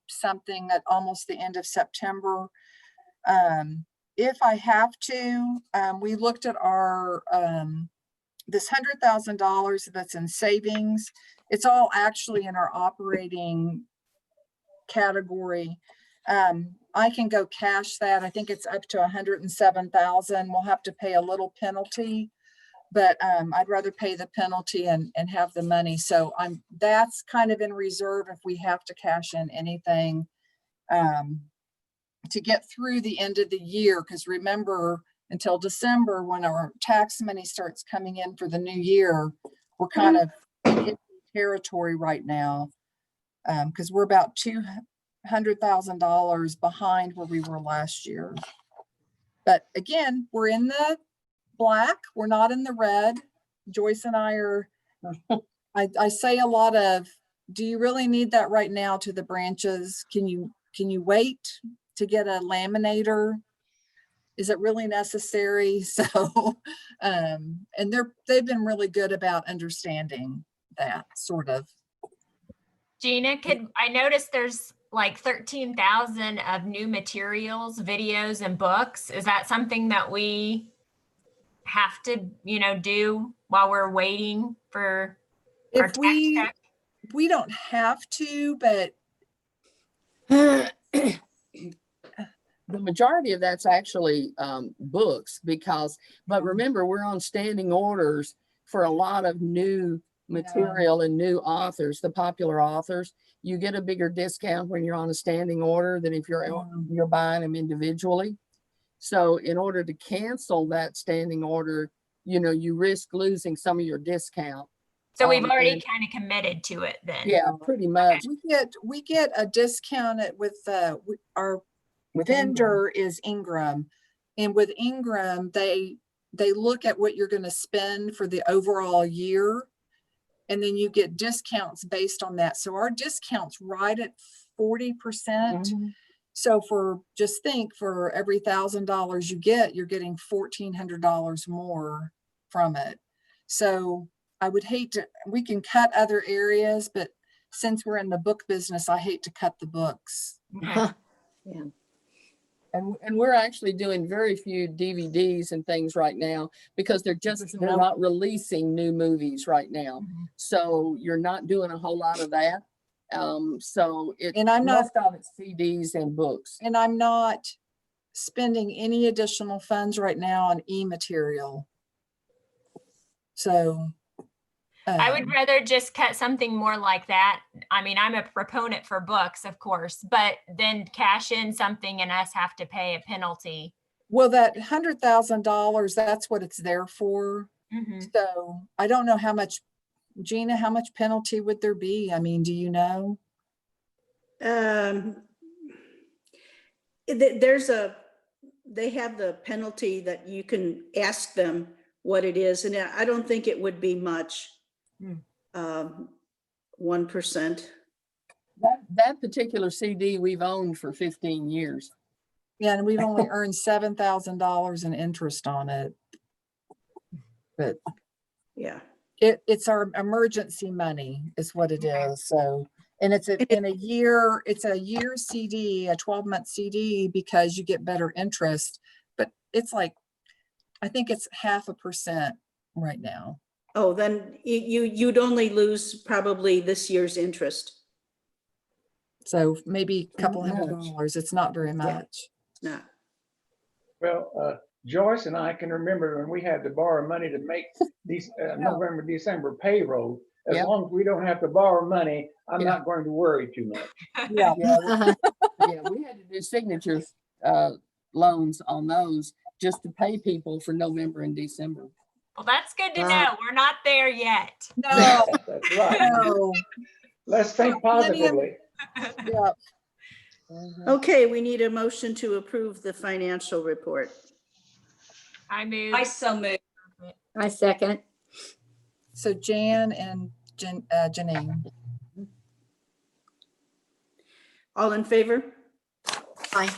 S2: something at almost the end of September. If I have to, we looked at our this $100,000 that's in savings. It's all actually in our operating category. I can go cash that. I think it's up to 107,000. We'll have to pay a little penalty. But I'd rather pay the penalty and have the money. So that's kind of in reserve if we have to cash in anything to get through the end of the year. Because remember, until December, when our tax money starts coming in for the new year, we're kind of in iffy territory right now. Because we're about $200,000 behind where we were last year. But again, we're in the black, we're not in the red. Joyce and I are, I say a lot of, do you really need that right now to the branches? Can you wait to get a laminator? Is it really necessary? So, and they've been really good about understanding that sort of.
S4: Gina, I noticed there's like 13,000 of new materials, videos and books. Is that something that we have to, do while we're waiting for our
S2: If
S4: tax
S2: we,
S4: check?
S2: we don't have to, but
S5: The majority of that's actually books but remember, we're on standing orders for a lot of new material and new authors, the popular authors. You get a bigger discount when you're on a standing order than if you're buying them individually. So in order to cancel that standing order, you risk losing some of your discount.
S4: So we've already kind of committed to it then.
S5: Yeah, pretty much.
S2: we get a discount with our vendor is Ingram. And with Ingram, they look at what you're going to spend for the overall year. And then you get discounts based on that. So our discount's right at 40%. So just think for every $1,000 you get, you're getting $1,400 more from it. So I would hate to, we can cut other areas, but since we're in the book business, I hate to cut the books.
S9: Yeah.
S5: And we're actually doing very few DVDs and things right now because they're not releasing new movies right now. So you're not doing a whole lot of that. So most of it's CDs and books.
S2: And I'm not spending any additional funds right now on e-material. So
S4: I would rather just cut something more like that. I mean, I'm a proponent for books, of course, but then cash in something and us have to pay a penalty.
S2: Well, that $100,000, that's what it's there for. So I don't know how much, Gina, how much penalty would there be? I mean, do you know?
S1: They have the penalty that you can ask them what it is. And I don't think it would be much. 1%.
S5: That particular CD we've owned for 15 years.
S2: Yeah, and we've only earned $7,000 in interest on it. But
S1: yeah,
S2: it's our emergency money is what it is. So, and it's a year CD, a 12-month CD, because you get better interest, but it's like, I think it's 0.5% right now.
S1: Oh, then you'd only lose probably this year's interest.
S2: So maybe a couple $100. It's not very much.
S1: No.
S7: Well, Joyce and I can remember when we had to borrow money to make these November, December payroll. As long as we don't have to borrow money, I'm not going to worry too much.
S5: Yeah, we had to do signatures loans on those just to pay people for November and December.
S4: Well, that's good to know. We're not there yet.
S2: No,
S7: That's right.
S2: no.
S7: Let's think positively.
S2: Yeah.
S1: Okay, we need a motion to approve the financial report.
S8: I so moved.
S9: I second.
S2: So Jan and Janine.
S1: All in favor?
S9: Aye.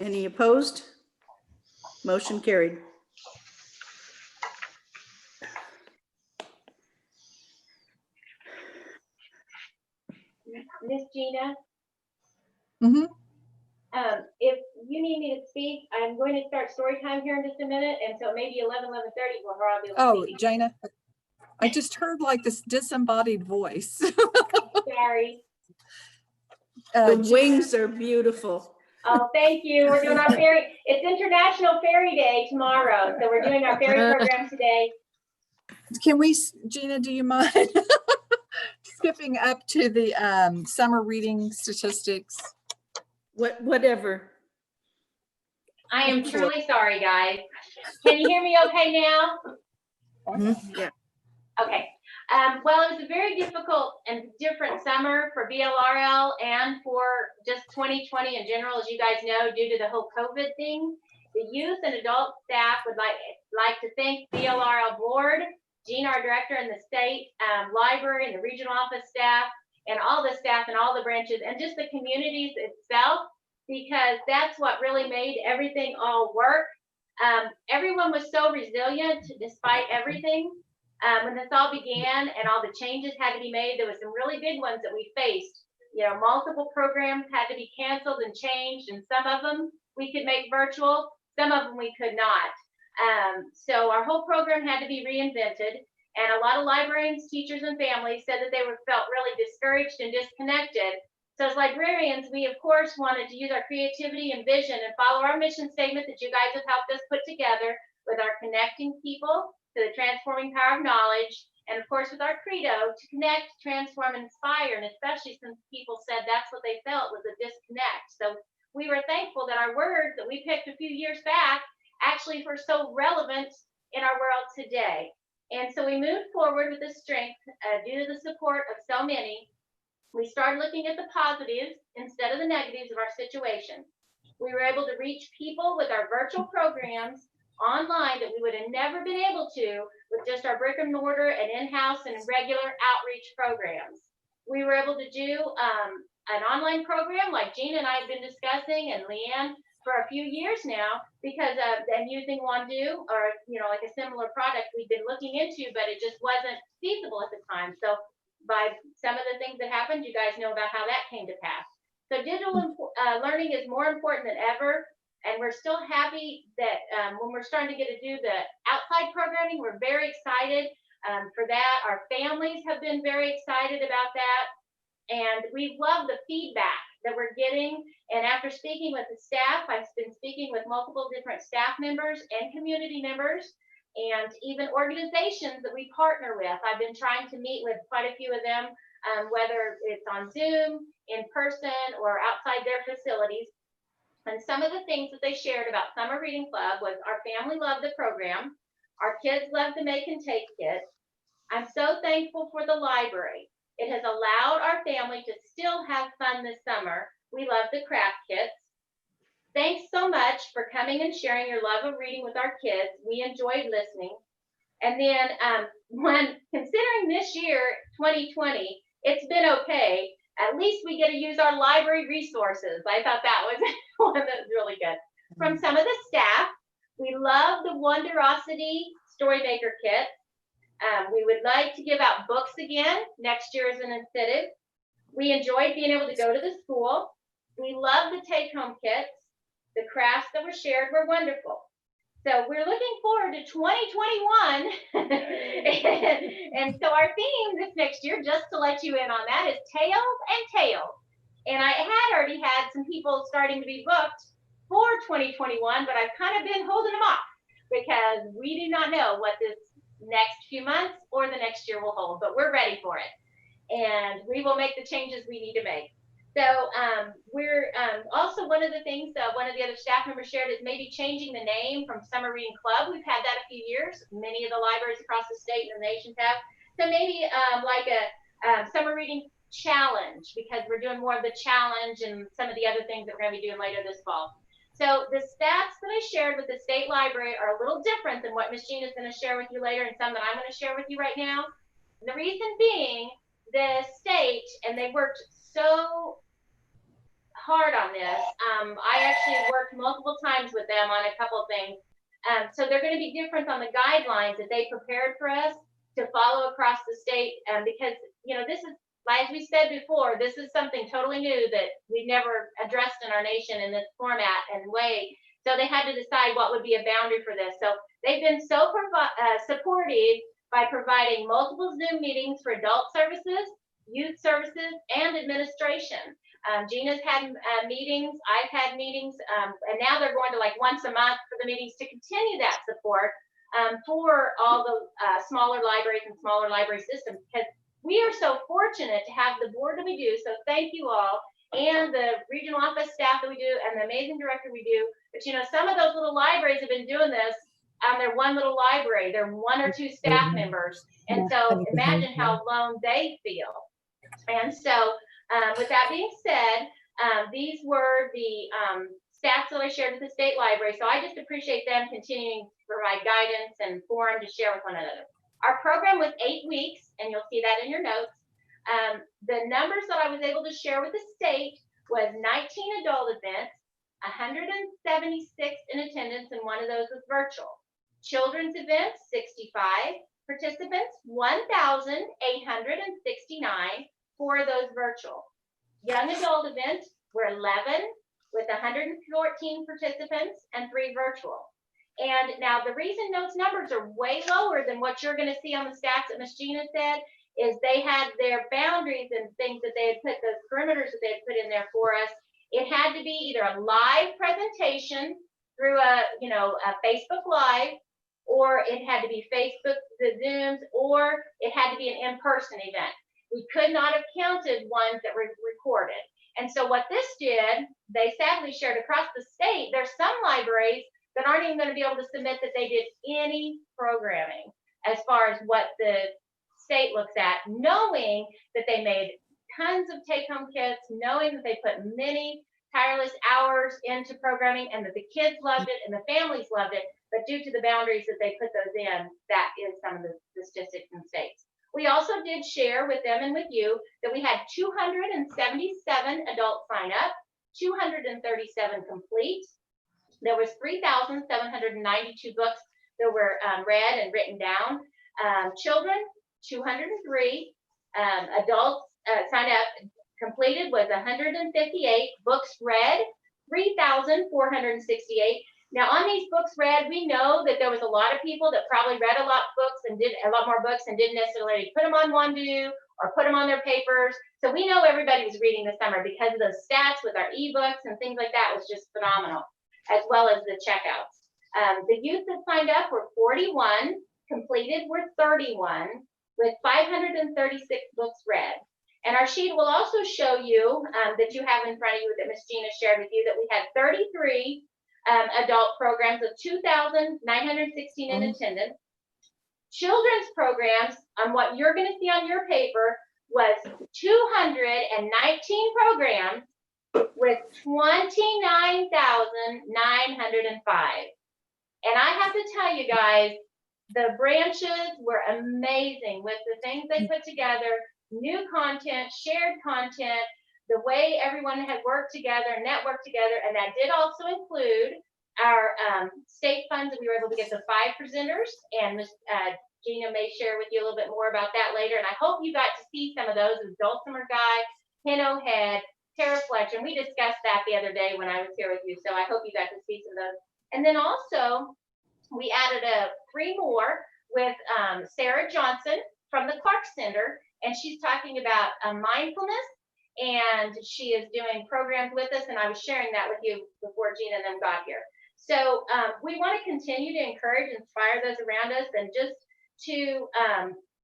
S1: Any opposed? Motion carried.
S10: Miss Gina, if you need me to speak, I'm going to start story time here in just a minute, and so maybe 11:30 will probably be able to
S2: Oh,
S10: speak.
S2: Jana, I just heard like this disembodied voice.
S10: Sorry.
S1: The wings are beautiful.
S10: Oh, thank you. We're doing our fairy. It's International Fairy Day tomorrow, so we're doing our fairy program today.
S2: Can we, Gina, do you mind skipping up to the summer reading statistics?
S1: Whatever.
S10: I am truly sorry, guys. Can you hear me okay now?
S1: Yeah.
S10: Okay. Well, it was a very difficult and different summer for BLRL and for just 2020 in general, as you guys know, due to the whole COVID thing. The youth and adult staff would like to thank BLRL board, Jean, our director, and the state library and the regional office staff, and all the staff and all the branches, and just the communities itself, because that's what really made everything all work. Everyone was so resilient despite everything. When this all began and all the changes had to be made, there was some really big ones that we faced. You know, multiple programs had to be canceled and changed, and some of them we could make virtual, some of them we could not. So our whole program had to be reinvented, and a lot of librarians, teachers, and families said that they felt really discouraged and disconnected. So as librarians, we of course wanted to use our creativity and vision and follow our mission statement that you guys have helped us put together with our connecting people to the transforming power of knowledge, and of course with our credo to connect, transform, and inspire, and especially since people said that's what they felt was a disconnect. So we were thankful that our words that we picked a few years back actually were so relevant in our world today. And so we moved forward with this strength due to the support of so many. We started looking at the positives instead of the negatives of our situation. We were able to reach people with our virtual programs online that we would have never been able to with just our brick and mortar and in-house and regular outreach programs. We were able to do an online program like Jean and I have been discussing, and Leanne, for a few years now, because and using Wandu, or like a similar product we've been looking into, but it just wasn't feasible at the time. So by some of the things that happened, you guys know about how that came to pass. So digital learning is more important than ever. And we're still happy that when we're starting to get to do the outside programming, we're very excited for that. Our families have been very excited about that. And we love the feedback that we're getting. And after speaking with the staff, I've been speaking with multiple different staff members and community members and even organizations that we partner with. I've been trying to meet with quite a few of them, whether it's on Zoom, in person, or outside their facilities. And some of the things that they shared about Summer Reading Club was our family loved the program. Our kids love the make and take kit. I'm so thankful for the library. It has allowed our family to still have fun this summer. We love the craft kits. Thanks so much for coming and sharing your love of reading with our kids. We enjoyed listening. And then when considering this year, 2020, it's been okay. At least we get to use our library resources. I thought that was one that was really good. From some of the staff, we love the Wonderosity Storymaker kit. We would like to give out books again next year as an incentive. We enjoyed being able to go to the school. We love the take-home kits. The crafts that were shared were wonderful. So we're looking forward to 2021. And so our theme this next year, just to let you in on that, is Tales and Tales. And I had already had some people starting to be booked for 2021, but I've kind of been holding them off because we do not know what this next few months or the next year will hold, but we're ready for it. And we will make the changes we need to make. So we're also, one of the things one of the other staff members shared is maybe changing the name from Summer Reading Club. We've had that a few years. Many of the libraries across the state and the nation have. So maybe like a Summer Reading Challenge, because we're doing more of the challenge and some of the other things that we're going to be doing later this fall. So the stats that I shared with the state library are a little different than what Ms. Jean is going to share with you later, and some that I'm going to share with you right now. The reason being, the state, and they worked so hard on this. I actually worked multiple times with them on a couple of things. So they're going to be different on the guidelines that they prepared for us to follow across the state, because this is, as we said before, this is something totally new that we've never addressed in our nation in this format and way. So they had to decide what would be a boundary for this. So they've been so supportive by providing multiple Zoom meetings for adult services, youth services, and administration. Gina's had meetings, I've had meetings, and now they're going to like once a month for the meetings to continue that support for all the smaller libraries and smaller library systems, because we are so fortunate to have the board that we do. So thank you all, and the regional office staff that we do, and the amazing director we do. But you know, some of those little libraries have been doing this on their one little library. They're 1 or 2 staff members, and so imagine how alone they feel. And so with that being said, these were the stats that I shared with the state library. So I just appreciate them continuing to provide guidance and forum to share with one another. Our program was 8 weeks, and you'll see that in your notes. The numbers that I was able to share with the state was 19 adult events, 176 in attendance, and one of those was virtual. Children's events, 65 participants, 1,869, 4 of those virtual. Young adult events were 11 with 114 participants and 3 virtual. And now the reason those numbers are way lower than what you're going to see on the stats that Ms. Gina said is they had their boundaries and things that they had put, those perimeters that they had put in there for us. It had to be either a live presentation through a Facebook Live, or it had to be Facebook, the Zooms, or it had to be an in-person event. We could not have counted ones that were recorded. And so what this did, they sadly shared across the state, there's some libraries that aren't even going to be able to submit that they did any programming as far as what the state looks at, knowing that they made tons of take-home kits, knowing that they put many tireless hours into programming and that the kids loved it and the families loved it, but due to the boundaries that they put those in, that is some of the statistics in states. We also did share with them and with you that we had 277 adults sign up, 237 complete. There was 3,792 books that were read and written down. Children, 203. Adults signed up, completed was 158. Books read, 3,468. Now on these books read, we know that there was a lot of people that probably read a lot of books and did a lot more books and didn't necessarily put them on OneView or put them on their papers. So we know everybody was reading this summer because of those stats with our ebooks and things like that was just phenomenal, as well as the checkouts. The youth that signed up were 41, completed were 31, with 536 books read. And our sheet will also show you that you have in front of you that Ms. Gina shared with you that we had 33 adult programs of 2,916 in attendance. Children's programs, on what you're going to see on your paper, was 219 programs with 29,905. And I have to tell you guys, the branches were amazing with the things they put together, new content, shared content, the way everyone had worked together, networked together, and that did also include our state funds that we were able to get the 5 presenters, and Ms. Gina may share with you a little bit more about that later, and I hope you got to see some of those with Dulcimer Guy, Pinno Head, Tara Fletcher, and we discussed that the other day when I was here with you, so I hope you got to see some of those. And then also, we added 3 more with Sarah Johnson from the Clark Center, and she's talking about mindfulness, and she is doing programs with us, and I was sharing that with you before Gina and them got here. So we want to continue to encourage and inspire those around us, and just to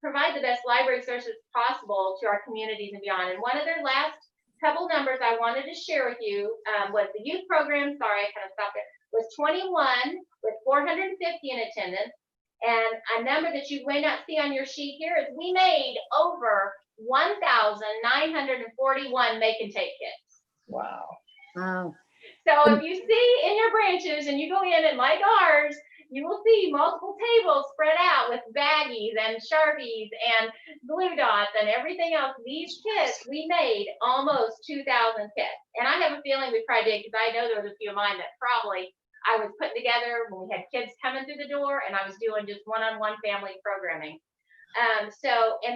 S10: provide the best library services possible to our communities and beyond. And one of their last couple numbers I wanted to share with you was the youth program, sorry, I kind of stopped there, was 21 with 450 in attendance. And a number that you may not see on your sheet here is we made over 1,941 make and take kits.
S7: Wow.
S9: Wow.
S10: So if you see in your branches and you go in and like ours, you will see multiple tables spread out with baggies and Sharpies and glue dots and everything else. These kits, we made almost 2,000 kits. And I have a feeling we probably did, because I know there was a few of mine that probably I was putting together when we had kids coming through the door and I was doing just one-on-one family programming. And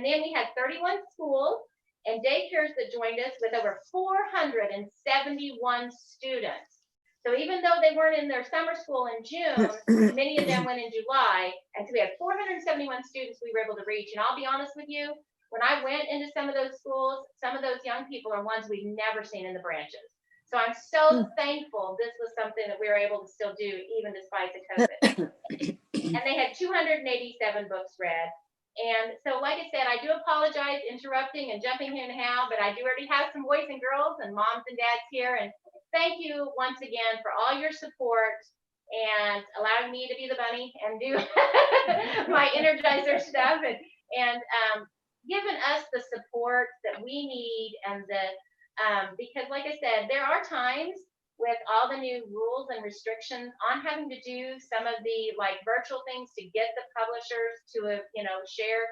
S10: then we had 31 schools and daycares that joined us with over 471 students. So even though they weren't in their summer school in June, many of them went in July. And so we had 471 students we were able to reach. And I'll be honest with you, when I went into some of those schools, some of those young people are ones we've never seen in the branches. So I'm so thankful this was something that we were able to still do even despite the COVID. And they had 287 books read. And so, like I said, I do apologize interrupting and jumping in and out, but I do already have some boys and girls and moms and dads here. And thank you once again for all your support and allowing me to be the bunny and do my Energizer stuff and giving us the support that we need and because like I said, there are times with all the new rules and restrictions on having to do some of the like virtual things to get the publishers to share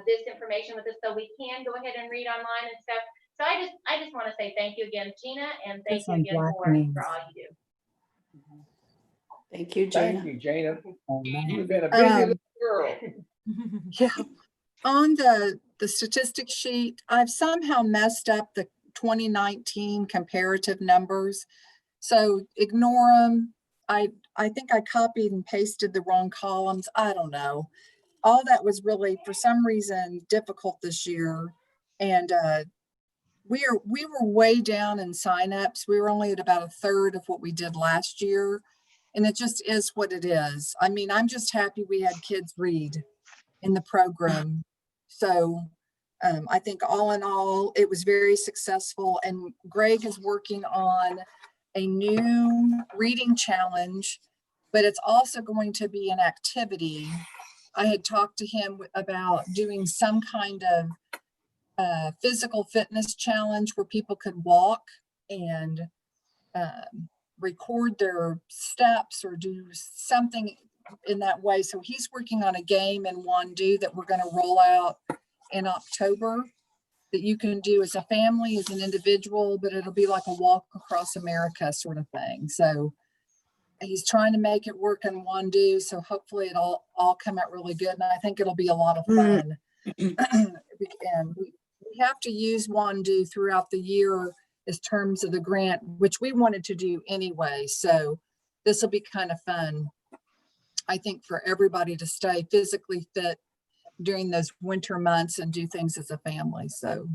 S10: this information with us so we can go ahead and read online and stuff. So I just want to say thank you again, Gina, and thank you again for all you do.
S1: Thank you, Gina.
S7: Thank you, Jana. You've been a busy little girl.
S2: Yeah. On the statistics sheet, I've somehow messed up the 2019 comparative numbers. So ignore them. I think I copied and pasted the wrong columns. I don't know. All that was really, for some reason, difficult this year. And we were way down in signups. We were only at about a third of what we did last year. And it just is what it is. I mean, I'm just happy we had kids read in the program. So I think all in all, it was very successful. And Greg is working on a new reading challenge, but it's also going to be an activity. I had talked to him about doing some kind of physical fitness challenge where people could walk and record their steps or do something in that way. So he's working on a game in Wandu that we're going to roll out in October that you can do as a family, as an individual, but it'll be like a walk across America sort of thing. So he's trying to make it work in Wandu. So hopefully it'll all come out really good. And I think it'll be a lot of fun. And we have to use Wandu throughout the year as terms of the grant, which we wanted to do anyway. So this will be kind of fun, I think, for everybody to stay physically fit during those winter months and do things as a family. So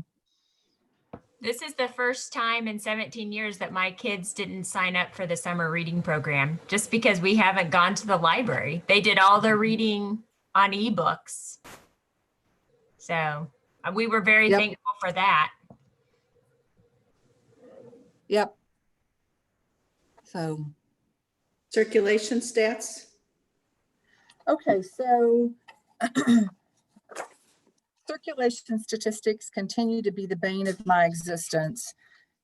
S4: this is the first time in 17 years that my kids didn't sign up for the summer reading program just because we haven't gone to the library. They did all their reading on ebooks. So we were very thankful for that.
S2: Yep. So
S1: Circulation stats.
S2: Okay, so circulation statistics continue to be the bane of my existence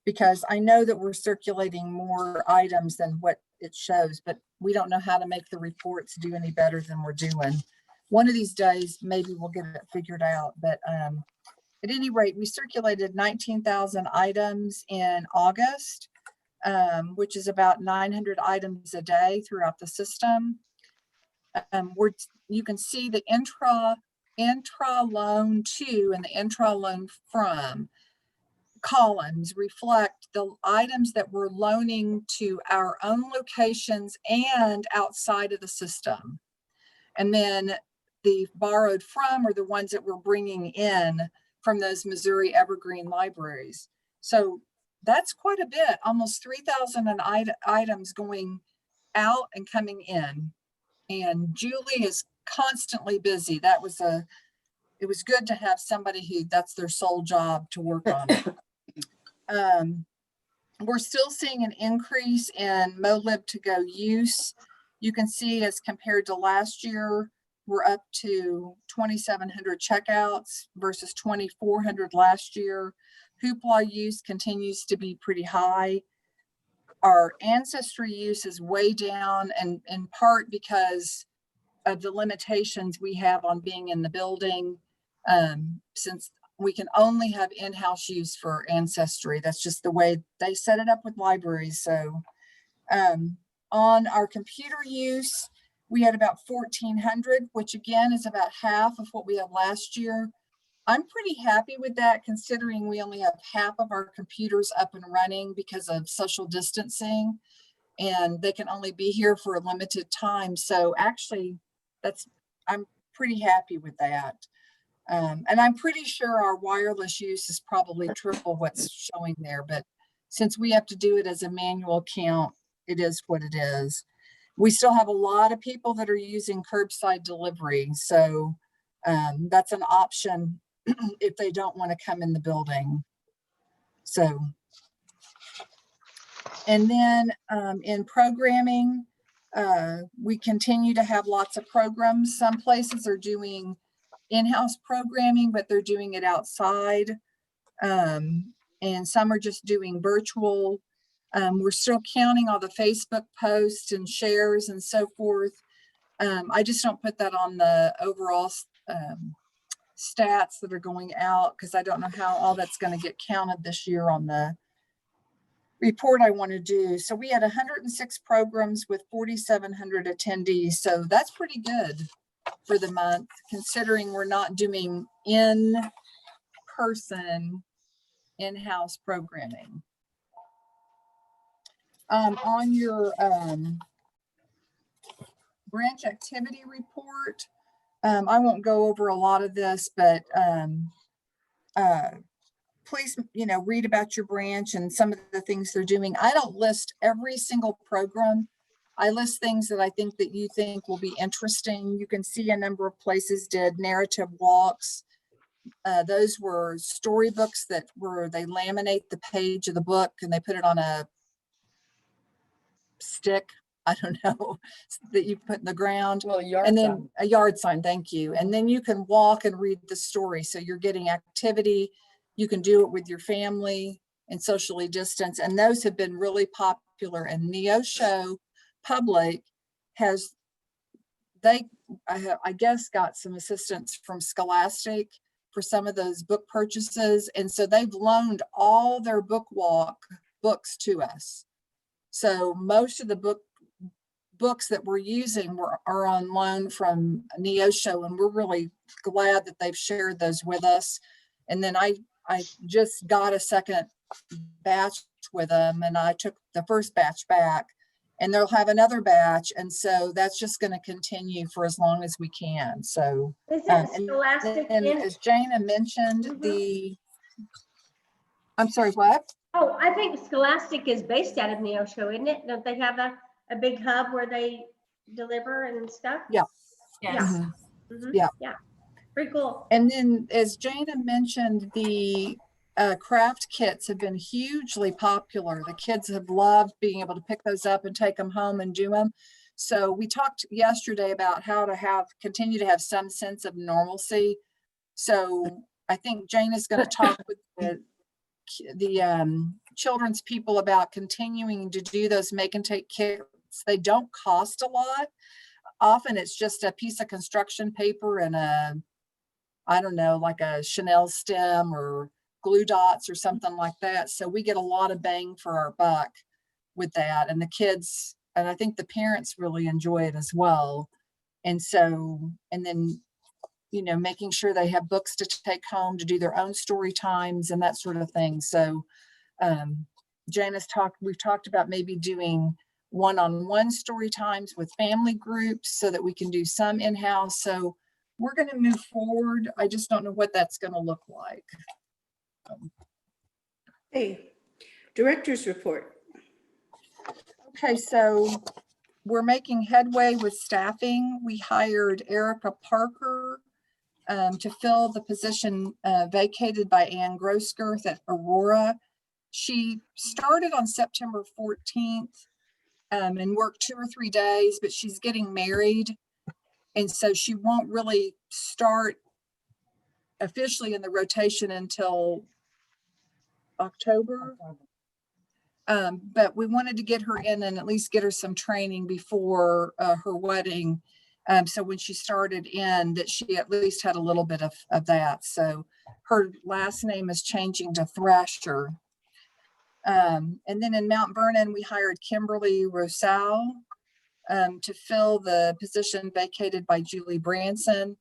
S2: because I know that we're circulating more items than what it shows, but we don't know how to make the reports do any better than we're doing. One of these days, maybe we'll get it figured out, but at any rate, we circulated 19,000 items in August, which is about 900 items a day throughout the system. You can see the intra-loan to and the intra-loan from columns reflect the items that we're loaning to our own locations and outside of the system. And then the borrowed from are the ones that we're bringing in from those Missouri Evergreen libraries. So that's quite a bit, almost 3,000 items going out and coming in. And Julie is constantly busy. It was good to have somebody who that's their sole job to work on it. We're still seeing an increase in MoLib to go use. You can see as compared to last year, we're up to 2,700 checkouts versus 2,400 last year. Hoopla use continues to be pretty high. Our ancestry use is way down, and in part because of the limitations we have on being in the building, since we can only have in-house use for ancestry. That's just the way they set it up with libraries. So on our computer use, we had about 1,400, which again is about half of what we had last year. I'm pretty happy with that considering we only have half of our computers up and running because of social distancing and they can only be here for a limited time. So actually I'm pretty happy with that. And I'm pretty sure our wireless use is probably triple what's showing there, but since we have to do it as a manual count, it is what it is. We still have a lot of people that are using curbside delivery. So that's an option if they don't want to come in the building. So, and then in programming, we continue to have lots of programs. Some places are doing in-house programming, but they're doing it outside. And some are just doing virtual. We're still counting all the Facebook posts and shares and so forth. I just don't put that on the overall stats that are going out because I don't know how all that's going to get counted this year on the report I want to do. So we had 106 programs with 4,700 attendees. So that's pretty good for the month, considering we're not doing in-person in-house programming. On your branch activity report, I won't go over a lot of this, but please, read about your branch and some of the things they're doing. I don't list every single program. I list things that I think that you think will be interesting. You can see a number of places did narrative walks. Those were storybooks they laminate the page of the book and they put it on a stick, I don't know, that you put in the ground.
S5: Well, a yard
S2: and then
S5: sign.
S2: a yard sign, thank you. And then you can walk and read the story. So you're getting activity. You can do it with your family and socially distance. And those have been really popular. And Neosho Public has, I guess, got some assistance from Scholastic for some of those book purchases. And so they've loaned all their book walk books to us. So most of the books that we're using are on loan from Neosho, and we're really glad that they've shared those with us. And then I just got a second batch with them, and I took the first batch back, and they'll have another batch, and so that's just going to continue for as long as we can. So,
S6: Is that
S2: and
S6: Scholastic
S2: as Jana mentioned, I'm sorry, what?
S6: Oh, I think Scholastic is based out of Neosho, isn't it? Don't they have a big hub where they deliver and stuff?
S2: Yeah.
S4: Yes.
S2: Yeah.
S6: Yeah. Pretty cool.
S2: And then as Jana mentioned, the craft kits have been hugely popular. The kids have loved being able to pick those up and take them home and do them. So we talked yesterday about how to continue to have some sense of normalcy. So I think Jana's going to talk with the children's people about continuing to do those make and take kits. They don't cost a lot. Often it's just a piece of construction paper and I don't know, like a Chanel stem or glue dots or something like that. So we get a lot of bang for our buck with that. And the kids, and I think the parents really enjoy it as well. And so, and then, making sure they have books to take home to do their own story times and that sort of thing. So we've talked about maybe doing one-on-one story times with family groups so that we can do some in-house. So we're going to move forward. I just don't know what that's going to look like.
S1: Hey, director's report.
S2: Okay, so we're making headway with staffing. We hired Erica Parker to fill the position vacated by Ann Grosskirth at Aurora. She started on September 14th and worked 2 or 3 days, but she's getting married. And so she won't really start officially in the rotation until October. But we wanted to get her in and at least get her some training before her wedding. So when she started in, that she at least had a little bit of that. So her last name is changing to Thrasher. And then in Mount Vernon, we hired Kimberly Rosal to fill the position vacated by Julie Branson.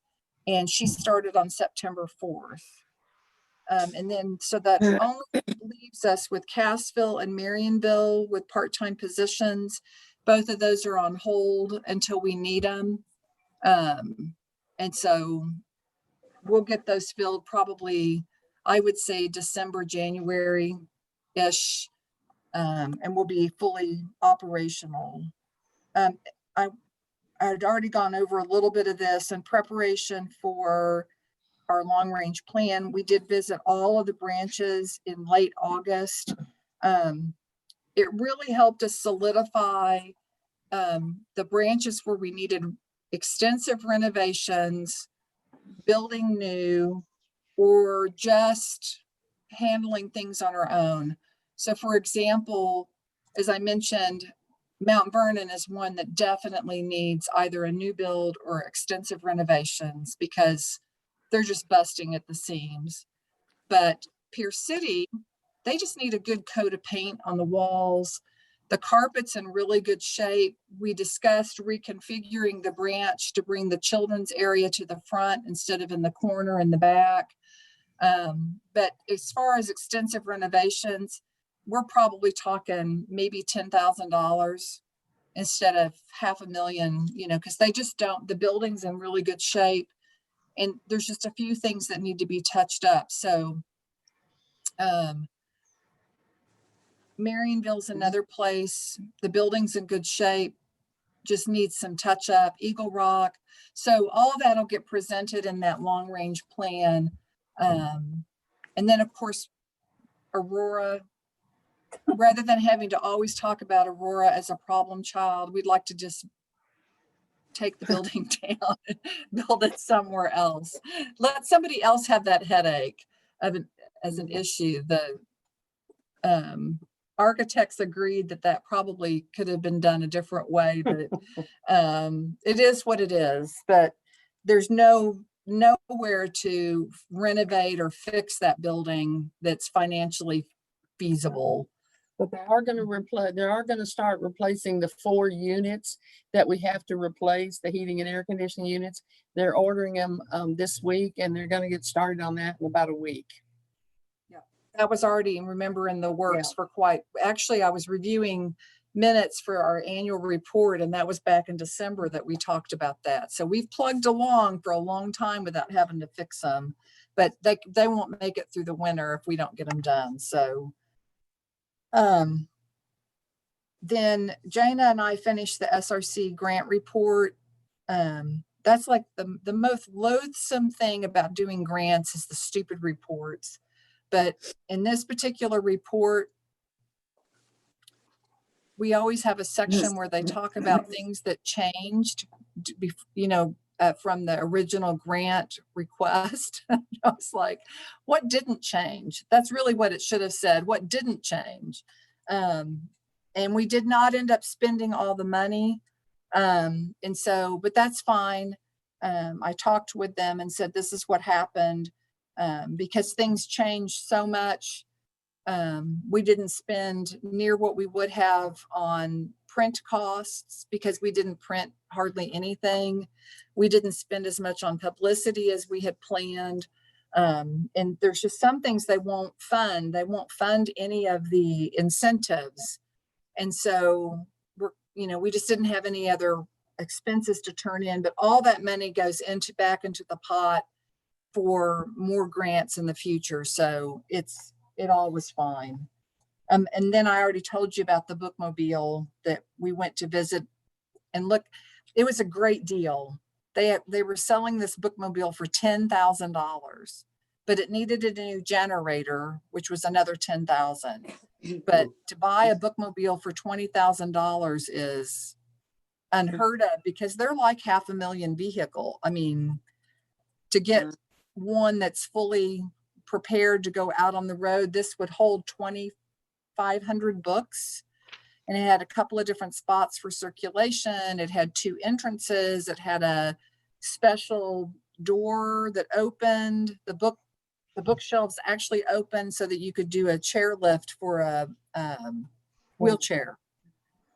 S2: And she started on September 4th. And then, so that only leaves us with Cassville and Marionville with part-time positions. Both of those are on hold until we need them. And so we'll get those filled probably, I would say December, January-ish, and we'll be fully operational. I'd already gone over a little bit of this in preparation for our long-range plan. We did visit all of the branches in late August. It really helped us solidify the branches where we needed extensive renovations, building new, or just handling things on our own. So for example, as I mentioned, Mount Vernon is one that definitely needs either a new build or extensive renovations because they're just busting at the seams. But Pierce City, they just need a good coat of paint on the walls. The carpet's in really good shape. We discussed reconfiguring the branch to bring the children's area to the front instead of in the corner in the back. But as far as extensive renovations, we're probably talking maybe $10,000 instead of $500,000, you know, because they just don't, the building's in really good shape. And there's just a few things that need to be touched up. So Marionville's another place. The building's in good shape, just needs some touch up. Eagle Rock. So all of that'll get presented in that long range plan. And then of course, Aurora, rather than having to always talk about Aurora as a problem child, we'd like to just take the building down and build it somewhere else. Let somebody else have that headache of as an issue. The architects agreed that probably could have been done a different way, but it is what it is. But there's nowhere to renovate or fix that building that's financially feasible.
S5: But they are going to start replacing the 4 units that we have to replace, the heating and air conditioning units. They're ordering them this week, and they're going to get started on that in about a week.
S2: Yeah, that was already, remember, in the works for actually, I was reviewing minutes for our annual report, and that was back in December that we talked about that. So we've plugged along for a long time without having to fix them, but they won't make it through the winter if we don't get them done. So then Jana and I finished the SRC grant report. That's like the most loathsome thing about doing grants is the stupid reports. But in this particular report, we always have a section where they talk about things that changed, you know, from the original grant request. I was like, what didn't change? That's really what it should have said. What didn't change? And we did not end up spending all the money. And so, but that's fine. I talked with them and said, this is what happened because things changed so much. We didn't spend near what we would have on print costs because we didn't print hardly anything. We didn't spend as much on publicity as we had planned. And there's just some things they won't fund. They won't fund any of the incentives. And so we just didn't have any other expenses to turn in, but all that money goes back into the pot for more grants in the future. So it all was fine. And then I already told you about the bookmobile that we went to visit and look, it was a great deal. They were selling this bookmobile for $10,000, but it needed a new generator, which was another $10,000. But to buy a bookmobile for $20,000 is unheard of because they're like $500,000 vehicle. I mean, to get one that's fully prepared to go out on the road, this would hold 2,500 books. And it had a couple of different spots for circulation. It had 2 entrances. It had a special door that opened. The bookshelves actually opened so that you could do a chair lift for a wheelchair,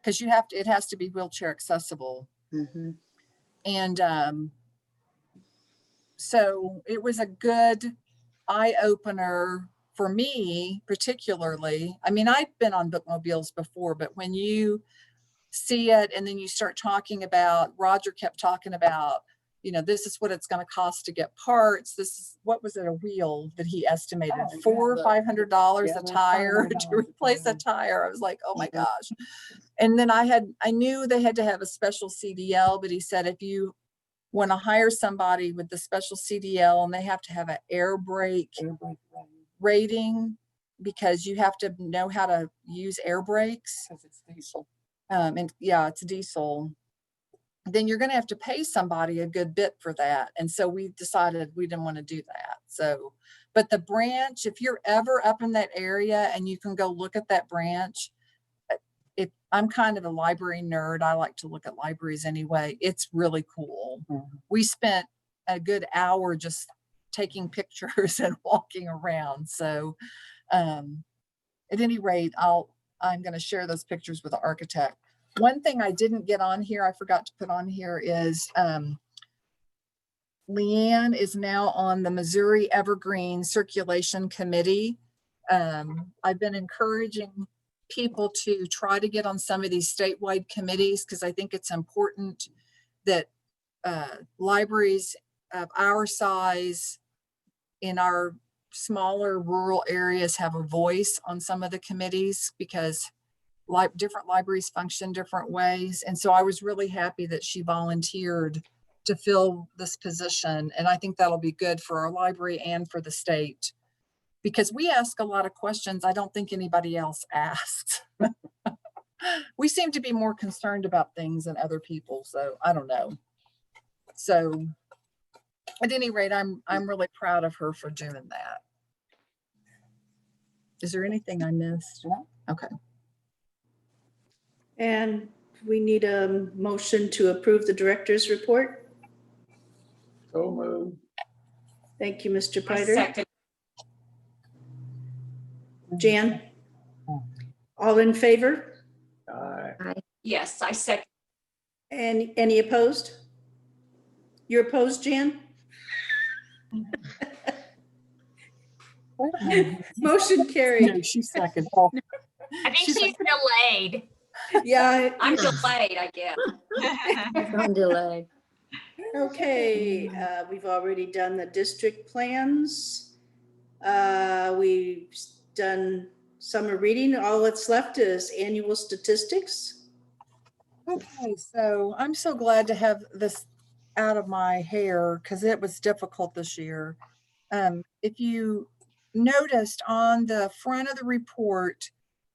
S2: because it has to be wheelchair accessible.
S9: Mm-hmm.
S2: And so it was a good eye opener for me, particularly. I mean, I've been on bookmobiles before, but when you see it and then you start talking about, Roger kept talking about, you know, this is what it's going to cost to get parts. This is, what was it, a wheel that he estimated,
S5: Oh, yeah,
S2: $400 or $500
S5: yeah,
S2: a tire to
S5: $500 a
S2: replace a
S5: tire.
S2: tire. I was like, oh my
S5: Mhm.
S2: gosh. And then I knew they had to have a special CDL, but he said, if you want to hire somebody with the special CDL and they have to have an air brake rating, because you have to know how to use air brakes.
S5: Because it's diesel.
S2: And yeah, it's diesel. Then you're going to have to pay somebody a good bit for that. And so we decided we didn't want to do that. So, but the branch, if you're ever up in that area and you can go look at that branch, if I'm kind of a library nerd, I like to look at libraries anyway. It's really cool.
S5: Mhm.
S2: We spent a good hour just taking pictures and walking around. So, at any rate, I'm going to share those pictures with the architect. One thing I didn't get on here, I forgot to put on here, is Leanne is now on the Missouri Evergreen Circulation Committee. I've been encouraging people to try to get on some of these statewide committees, because I think it's important that libraries of our size in our smaller rural areas have a voice on some of the committees, because different libraries function different ways. And so I was really happy that she volunteered to fill this position. And I think that'll be good for our library and for the state, because we ask a lot of questions I don't think anybody else asks. We seem to be more concerned about things than other people. So I don't know. So at any rate, I'm really proud of her for doing that. Is there anything I missed?
S5: No.
S2: Okay.
S1: And we need a motion to approve the director's report.
S7: So moved.
S1: Thank you, Mr.
S8: I
S1: Piter.
S8: second.
S1: Jan? All in favor?
S7: Aye.
S8: Yes, I second.
S1: And any opposed? You're opposed, Jan? Motion carried.
S2: No, she's second.
S4: I think she's delayed.
S1: Yeah.
S8: I'm delayed, I guess.
S9: It's on delay.
S1: Okay, we've already done the district plans. We've done summer reading. All that's left is annual statistics.
S2: Okay, so I'm so glad to have this out of my hair, because it was difficult this year. If you noticed on the front of the report,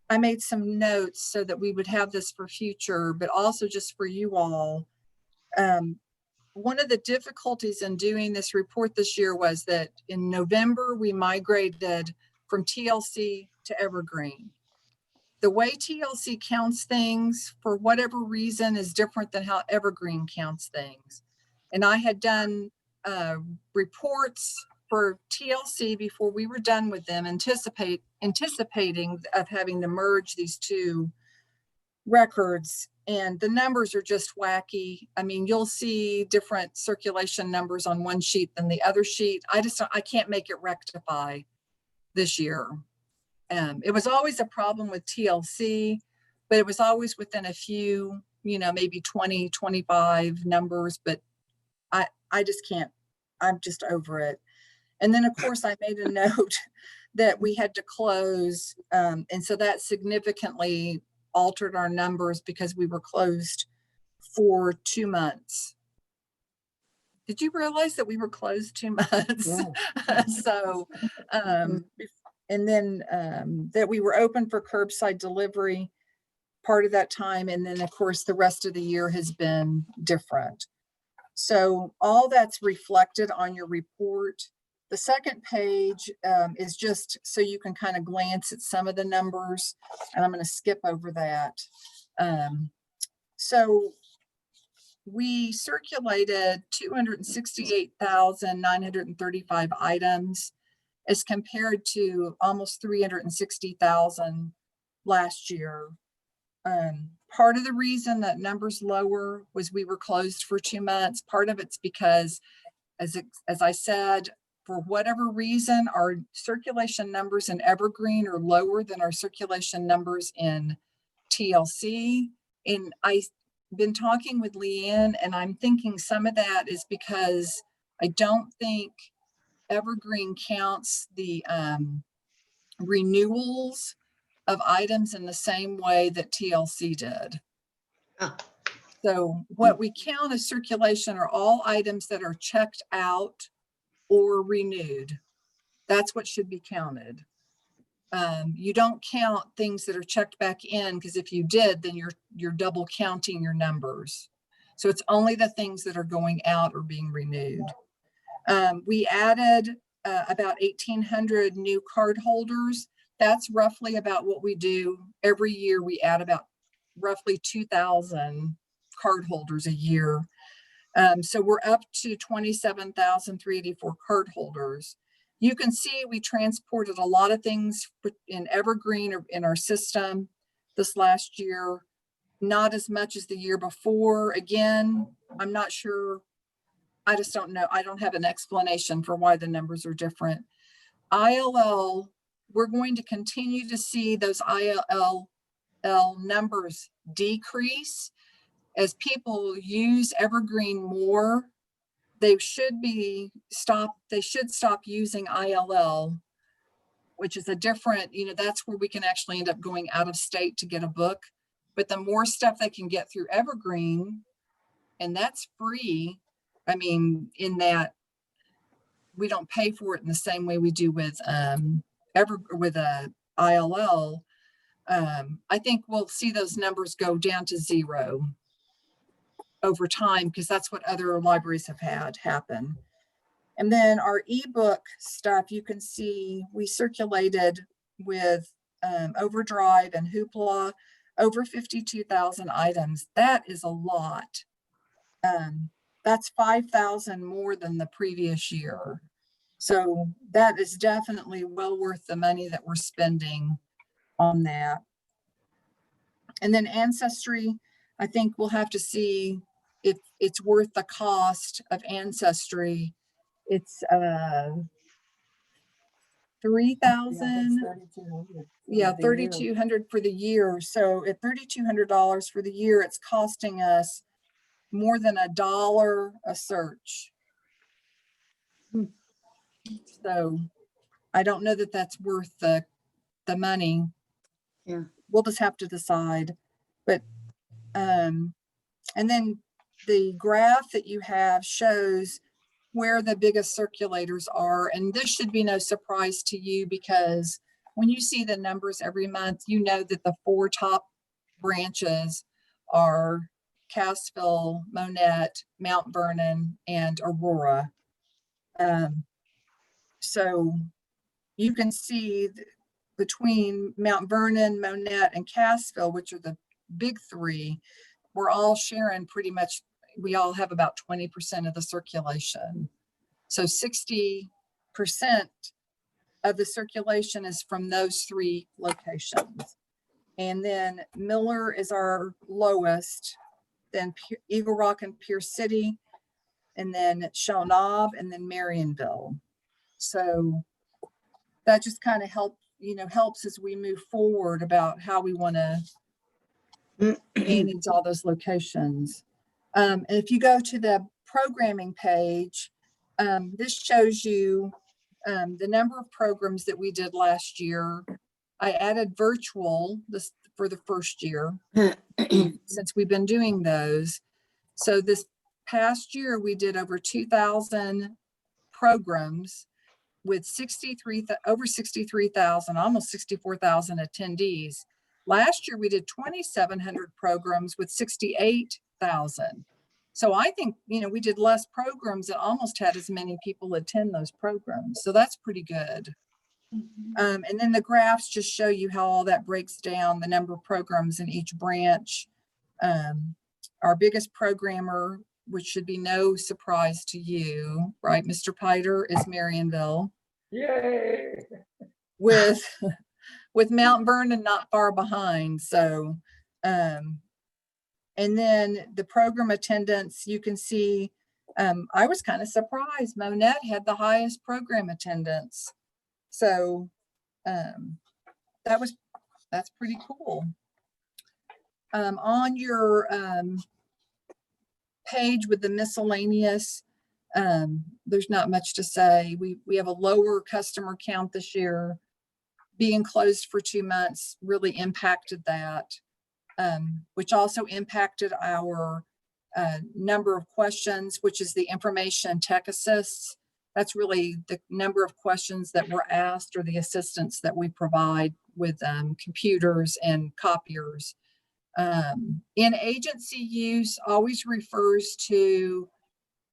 S2: I made some notes so that we would have this for future, but also just for you all. One of the difficulties in doing this report this year was that in November, we migrated from TLC to Evergreen. The way TLC counts things, for whatever reason, is different than how Evergreen counts things. And I had done reports for TLC before we were done with them, anticipating of having to merge these two records, and the numbers are just wacky. I mean, you'll see different circulation numbers on one sheet than the other sheet. I can't make it rectify this year. It was always a problem with TLC, but it was always within a few, maybe 20, 25 numbers, but I just can't, I'm just over it. And then of course I made a note that we had to close. And so that significantly altered our numbers because we were closed for 2 months. Did you realize that we were closed 2 months?
S5: Yeah.
S2: So, and then that we were open for curbside delivery part of that time. And then of course, the rest of the year has been different. So all that's reflected on your report. The second page is just so you can kind of glance at some of the numbers, and I'm going to skip over that. So we circulated 268,935 items as compared to almost 360,000 last year. Part of the reason that number's lower was we were closed for 2 months. Part of it's because, as I said, for whatever reason, our circulation numbers in Evergreen are lower than our circulation numbers in TLC. And been talking with Leanne, and I'm thinking some of that is because I don't think Evergreen counts the renewals of items in the same way that TLC did.
S1: Ah.
S2: So what we count as circulation are all items that are checked out or renewed. That's what should be counted. You don't count things that are checked back in, because if you did, then you're double counting your numbers. So it's only the things that are going out or being renewed. We added about 1,800 new card holders. That's roughly about what we do every year. We add about roughly 2,000 card holders a year. So we're up to 27,384 card holders. You can see we transported a lot of things in Evergreen or in our system this last year, not as much as the year before. Again, I'm not sure. I just don't know. I don't have an explanation for why the numbers are different. ILL, we're going to continue to see those ILL numbers decrease as people use Evergreen more. They should stop using ILL, which is a different, that's where we can actually end up going out of state to get a book. But the more stuff they can get through Evergreen, and that's free. I mean, in that we don't pay for it in the same way we do with ILL. I think we'll see those numbers go down to 0 over time, because that's what other libraries have had happen. And then our ebook stuff, you can see we circulated with Overdrive and Hoopla over 52,000 items. That is a lot. That's 5,000 more than the previous year. So that is definitely well worth the money that we're spending on that. And then Ancestry, I think we'll have to see if it's worth the cost of Ancestry. It's 3,000. Yeah, 3,200 for the year. So at $3,200 for the year, it's costing us more than $1 a search. So I don't know that that's worth the money.
S1: Yeah.
S2: We'll just have to decide. But and then the graph that you have shows where the biggest circulators are. And this should be no surprise to you, because when you see the numbers every month, you know that the 4 top branches are Cassville, Monette, Mount Vernon, and Aurora. So you can see between Mount Vernon, Monette, and Cassville, which are the big 3, we're all sharing pretty much, we all have about 20% of the circulation. So 60% of the circulation is from those 3 locations. And then Miller is our lowest, then Eagle Rock and Pierce City, and then Shawnee, and then Marionville. So that just kind of helps as we move forward about how we want to manage all those locations. And if you go to the programming page, this shows you the number of programs that we did last year. I added virtual for the first year since we've been doing those. So this past year, we did over 2,000 programs with over 63,000, almost 64,000 attendees. Last year, we did 2,700 programs with 68,000. So I think, we did less programs and almost had as many people attend those programs. So that's pretty good. And then the graphs just show you how all that breaks down, the number of programs in each branch. Our biggest programmer, which should be no surprise to you, right, Mr. Piter, is Marionville.
S7: Yay!
S2: With Mount Vernon not far behind. So, and then the program attendance, you can see, I was kind of surprised. Monette had the highest program attendance. So that's pretty cool. On your page with the miscellaneous, there's not much to say. We have a lower customer count this year. Being closed for 2 months really impacted that, which also impacted our number of questions, which is the information tech assists. That's really the number of questions that were asked or the assistance that we provide with computers and copiers. In agency use always refers to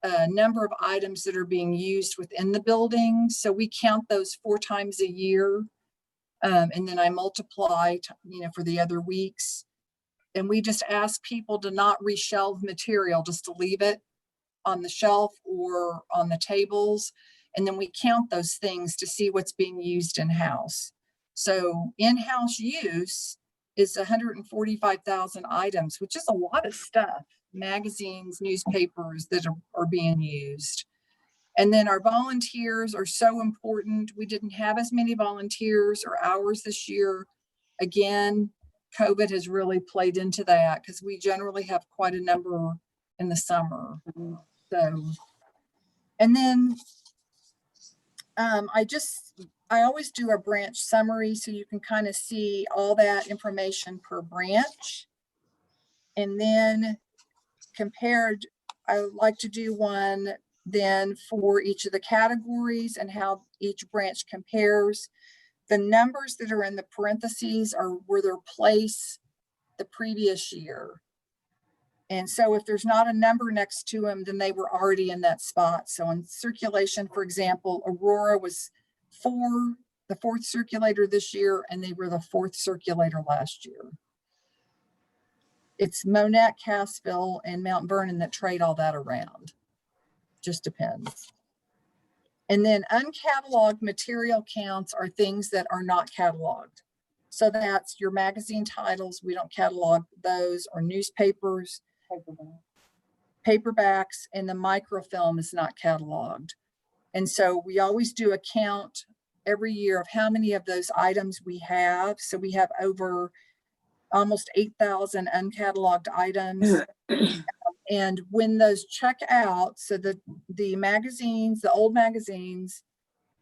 S2: a number of items that are being used within the building. So we count those 4 times a year. And then I multiply, for the other weeks. And we just ask people to not reshelve material, just to leave it on the shelf or on the tables. And then we count those things to see what's being used in-house. So in-house use is 145,000 items, which is a lot of stuff, magazines, newspapers that are being used. And then our volunteers are so important. We didn't have as many volunteers or hours this year. Again, COVID has really played into that because we generally have quite a number in the summer. So, and then I always do a branch summary so you can kind of see all that information per branch. And then compared, I like to do one then for each of the categories and how each branch compares. The numbers that are in the parentheses are where they're placed the previous year. And so if there's not a number next to them, then they were already in that spot. So in circulation, for example, Aurora was the 4th circulator this year, and they were the 4th circulator last year. It's Monette, Cassville, and Mount Vernon that trade all that around. Just depends. And then uncatalogued material counts are things that are not cataloged. So that's your magazine titles. We don't catalog those, or newspapers, paperbacks, and the microfilm is not cataloged. And so we always do a count every year of how many of those items we have. So we have over almost 8,000 uncatalogued items. And when those check out, so the magazines, the old magazines,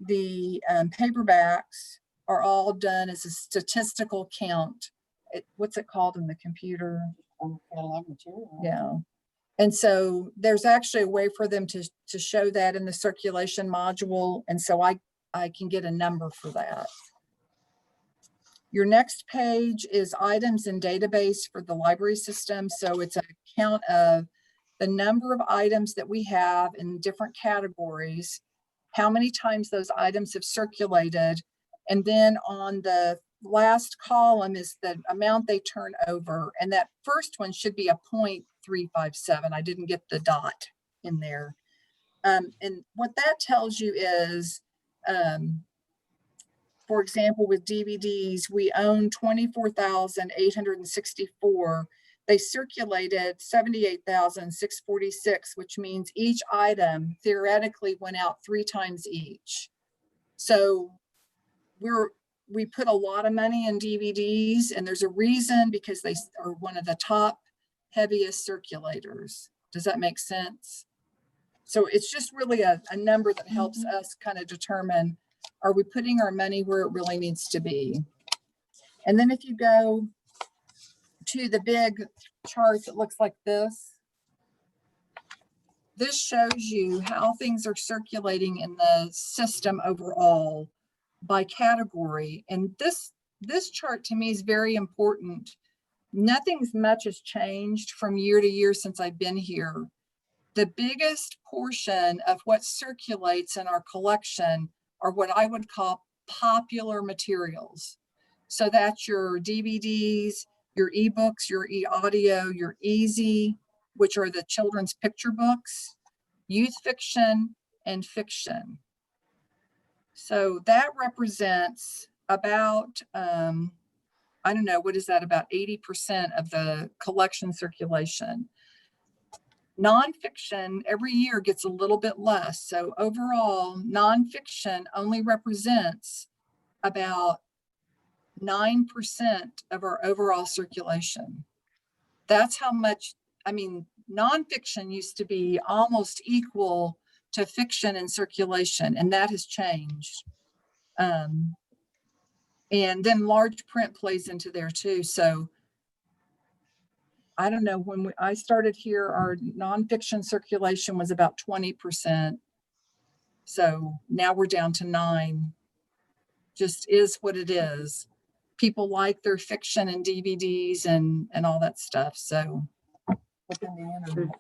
S2: the paperbacks are all done as a statistical count. What's it called in the computer?
S5: Catalog material.
S2: Yeah. And so there's actually a way for them to show that in the circulation module. And so I can get a number for that. Your next page is items in database for the library system. So it's a count of the number of items that we have in different categories, how many times those items have circulated. And then on the last column is the amount they turn over. And that first one should be a 0.357. I didn't get the dot in there. And what that tells you is, for example, with DVDs, we own 24,864. They circulated 78,646, which means each item theoretically went out 3 times each. So we put a lot of money in DVDs, and there's a reason, because they are one of the top heaviest circulators. Does that make sense? So it's just really a number that helps us kind of determine, are we putting our money where it really needs to be? And then if you go to the big chart that looks like this, this shows you how things are circulating in the system overall by category. And this chart to me is very important. Nothing's much has changed from year to year since I've been here. The biggest portion of what circulates in our collection are what I would call popular materials. So that's your DVDs, your ebooks, your e-audio, your easy, which are the children's picture books, youth fiction, and fiction. So that represents about, I don't know, what is that, about 80% of the collection circulation. Nonfiction every year gets a little bit less. So overall, nonfiction only represents about 9% of our overall circulation. That's how much, I mean, nonfiction used to be almost equal to fiction in circulation, and that has changed. And then large print plays into there too. So I don't know, when I started here, our nonfiction circulation was about 20%. So now we're down to 9. Just is what it is. People like their fiction and DVDs and all that stuff. So
S5: But then the internet.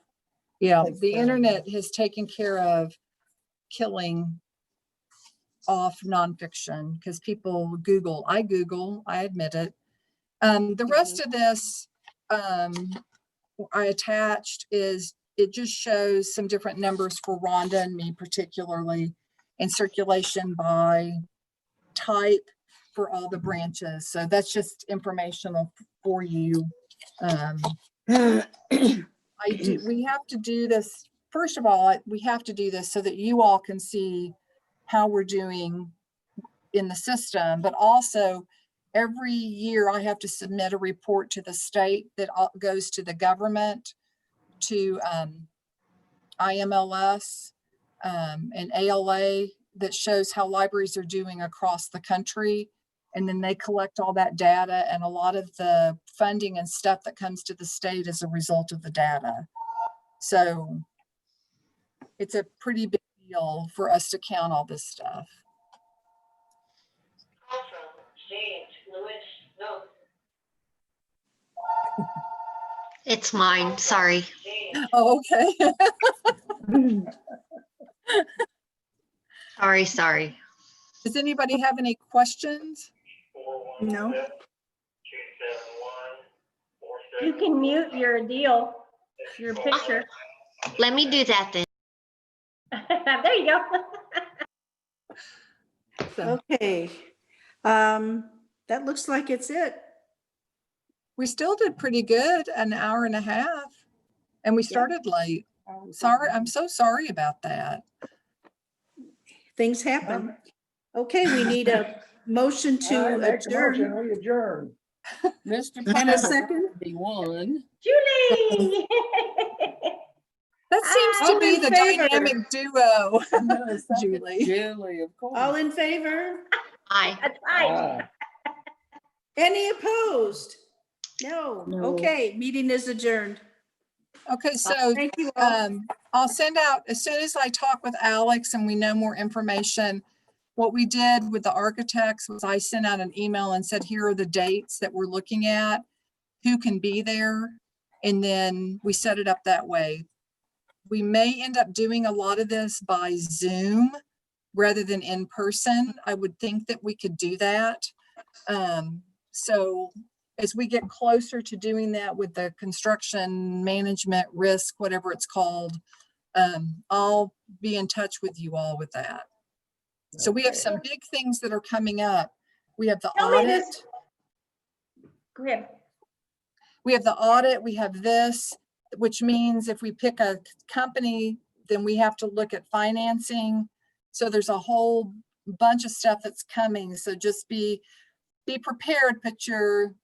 S2: yeah,
S5: Takes
S2: the
S5: care of
S2: internet has taken care of killing off nonfiction because people Google. I admit it. The rest of this I attached is, it just shows some different numbers for Rhonda and me particularly, and circulation by type for all the branches. So that's just informational for you. We have to do this. First of all, we have to do this so that you all can see how we're doing in the system, but also every year I have to submit a report to the state that goes to the government, to IMLS and ALA, that shows how libraries are doing across the country. And then they collect all that data, and a lot of the funding and stuff that comes to the state as a result of the data. So it's a pretty big deal for us to count all this stuff.
S11: It's mine, sorry.
S2: Oh, okay.
S11: Sorry.
S2: Does anybody have any questions?
S1: No.
S6: You can mute your deal, your picture.
S11: Let me do that then.
S6: There you go.
S2: So
S1: Okay. That looks like it's it.
S2: we still did pretty good, an hour and a half, and we started late. Sorry, I'm so sorry about that.
S1: Things happen. Okay, we need a motion
S7: I
S1: to
S7: make a motion,
S1: adjourn.
S7: we adjourn.
S5: Mr.
S1: And a
S5: Pamela
S1: second?
S5: would be one.
S6: Julie.
S2: That seems to
S1: All
S2: be
S1: in
S2: the
S1: favor?
S2: dynamic duo,
S5: No, second,
S2: Julie.
S5: Julie, of course.
S1: All in favor?
S11: Aye.
S6: That's right.
S7: Aye.
S1: Any opposed? No.
S9: No.
S1: Okay, meeting is adjourned.
S2: Okay, so
S1: Thank you all.
S2: I'll send out, as soon as I talk with Alex and we know more information, what we did with the architects was I sent out an email and said, here are the dates that we're looking at, who can be there, and then we set it up that way. We may end up doing a lot of this by Zoom rather than in person. I would think that we could do that. So as we get closer to doing that with the construction management risk, whatever it's called, I'll be in touch with you all with that. So we have
S7: Okay.
S2: some big things that are coming up. We have the
S6: Tell me
S2: audit.
S6: this. Go ahead.
S2: We have the audit, we have this, which means if we pick a company, then we have to look at financing. So there's a whole bunch of stuff that's coming. So just be prepared, put your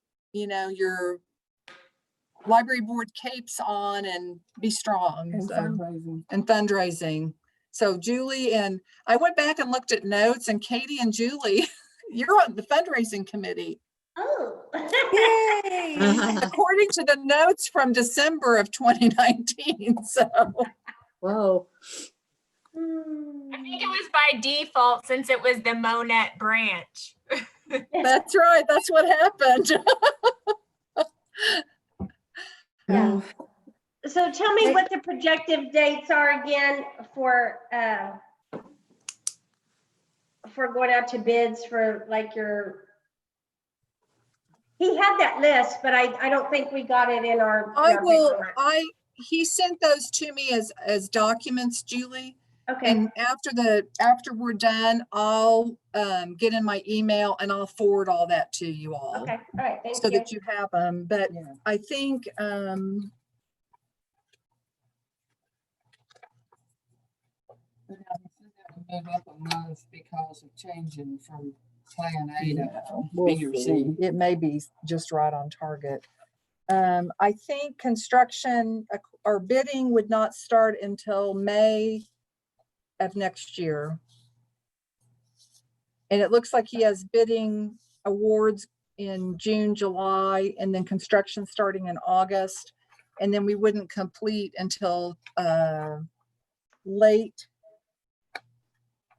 S2: library board capes on and be strong.
S5: And
S2: So-
S5: fundraising.
S2: and fundraising. So Julie, and I went back and looked at notes, and Katie and Julie, you're on the fundraising committee.
S6: Oh.
S1: Yay.
S2: According to the notes from December of 2019. So
S9: Whoa.
S4: I think it was by default since it was the Monette branch.
S2: that's right. That's what happened.
S6: Yeah. So tell me what the projected dates are again for going out to bids for like your, he had that list, but I don't think we got it in our.
S2: I
S6: in our
S2: will,
S6: paperwork.
S2: he sent those to me as documents, Julie.
S6: Okay,
S2: And after we're done, I'll get in my email and I'll forward all that to you all.
S6: okay, all right, thank
S2: So
S6: you.
S2: that you have them, but
S5: Yeah.
S2: I think,
S5: But now we still have to move up a month because of changing from Plan A to
S2: we'll
S5: B or
S2: see.
S5: C.
S2: It may be just right on target. I think construction our bidding would not start until May of next year. And it looks like he has bidding awards in June, July, and then construction starting in August. And then we wouldn't complete until late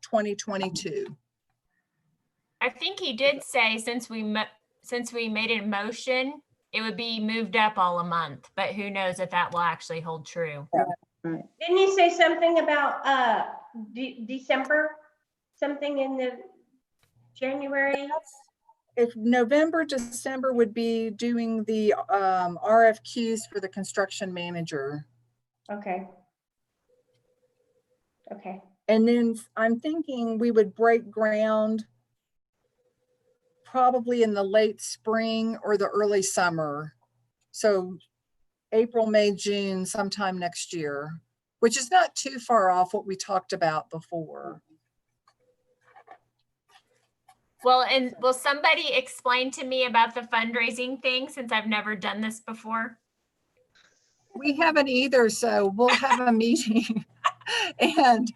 S2: 2022.
S4: I think he did say since we made a motion, it would be moved up all a month, but who knows if that will actually hold true.
S6: Didn't you say something about December? Something in the January?
S2: If November, December would be doing the RFQs for the construction manager.
S6: Okay. Okay.
S2: And then I'm thinking we would break ground probably in the late spring or the early summer. So April, May, June, sometime next year, which is not too far off what we talked about before.
S4: Well, and will somebody explain to me about the fundraising thing since I've never done this before?
S2: We haven't either, so we'll have a meeting. And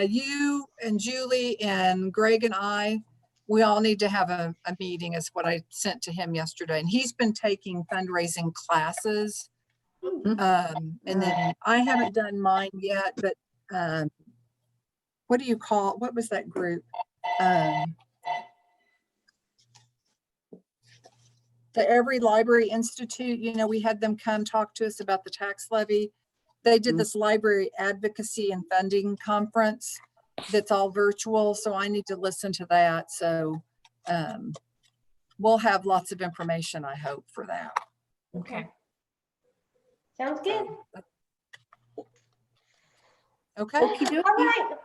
S2: you and Julie and Greg and I, we all need to have a meeting, is what I sent to him yesterday. And he's been taking fundraising classes. And then I haven't done mine yet, but what was that group? The Every Library Institute, we had them come talk to us about the tax levy. They did this library advocacy and funding conference that's all virtual. So I need to listen to that. So we'll have lots of information, I hope, for that.
S4: Okay.
S6: Sounds good.
S2: Okay.
S6: All right.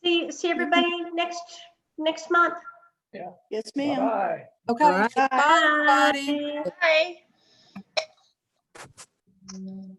S6: See everybody next month.
S1: Yes, ma'am.
S7: Bye.
S2: Okay.
S9: All right.
S2: Bye, everybody.
S6: Bye.
S11: Bye.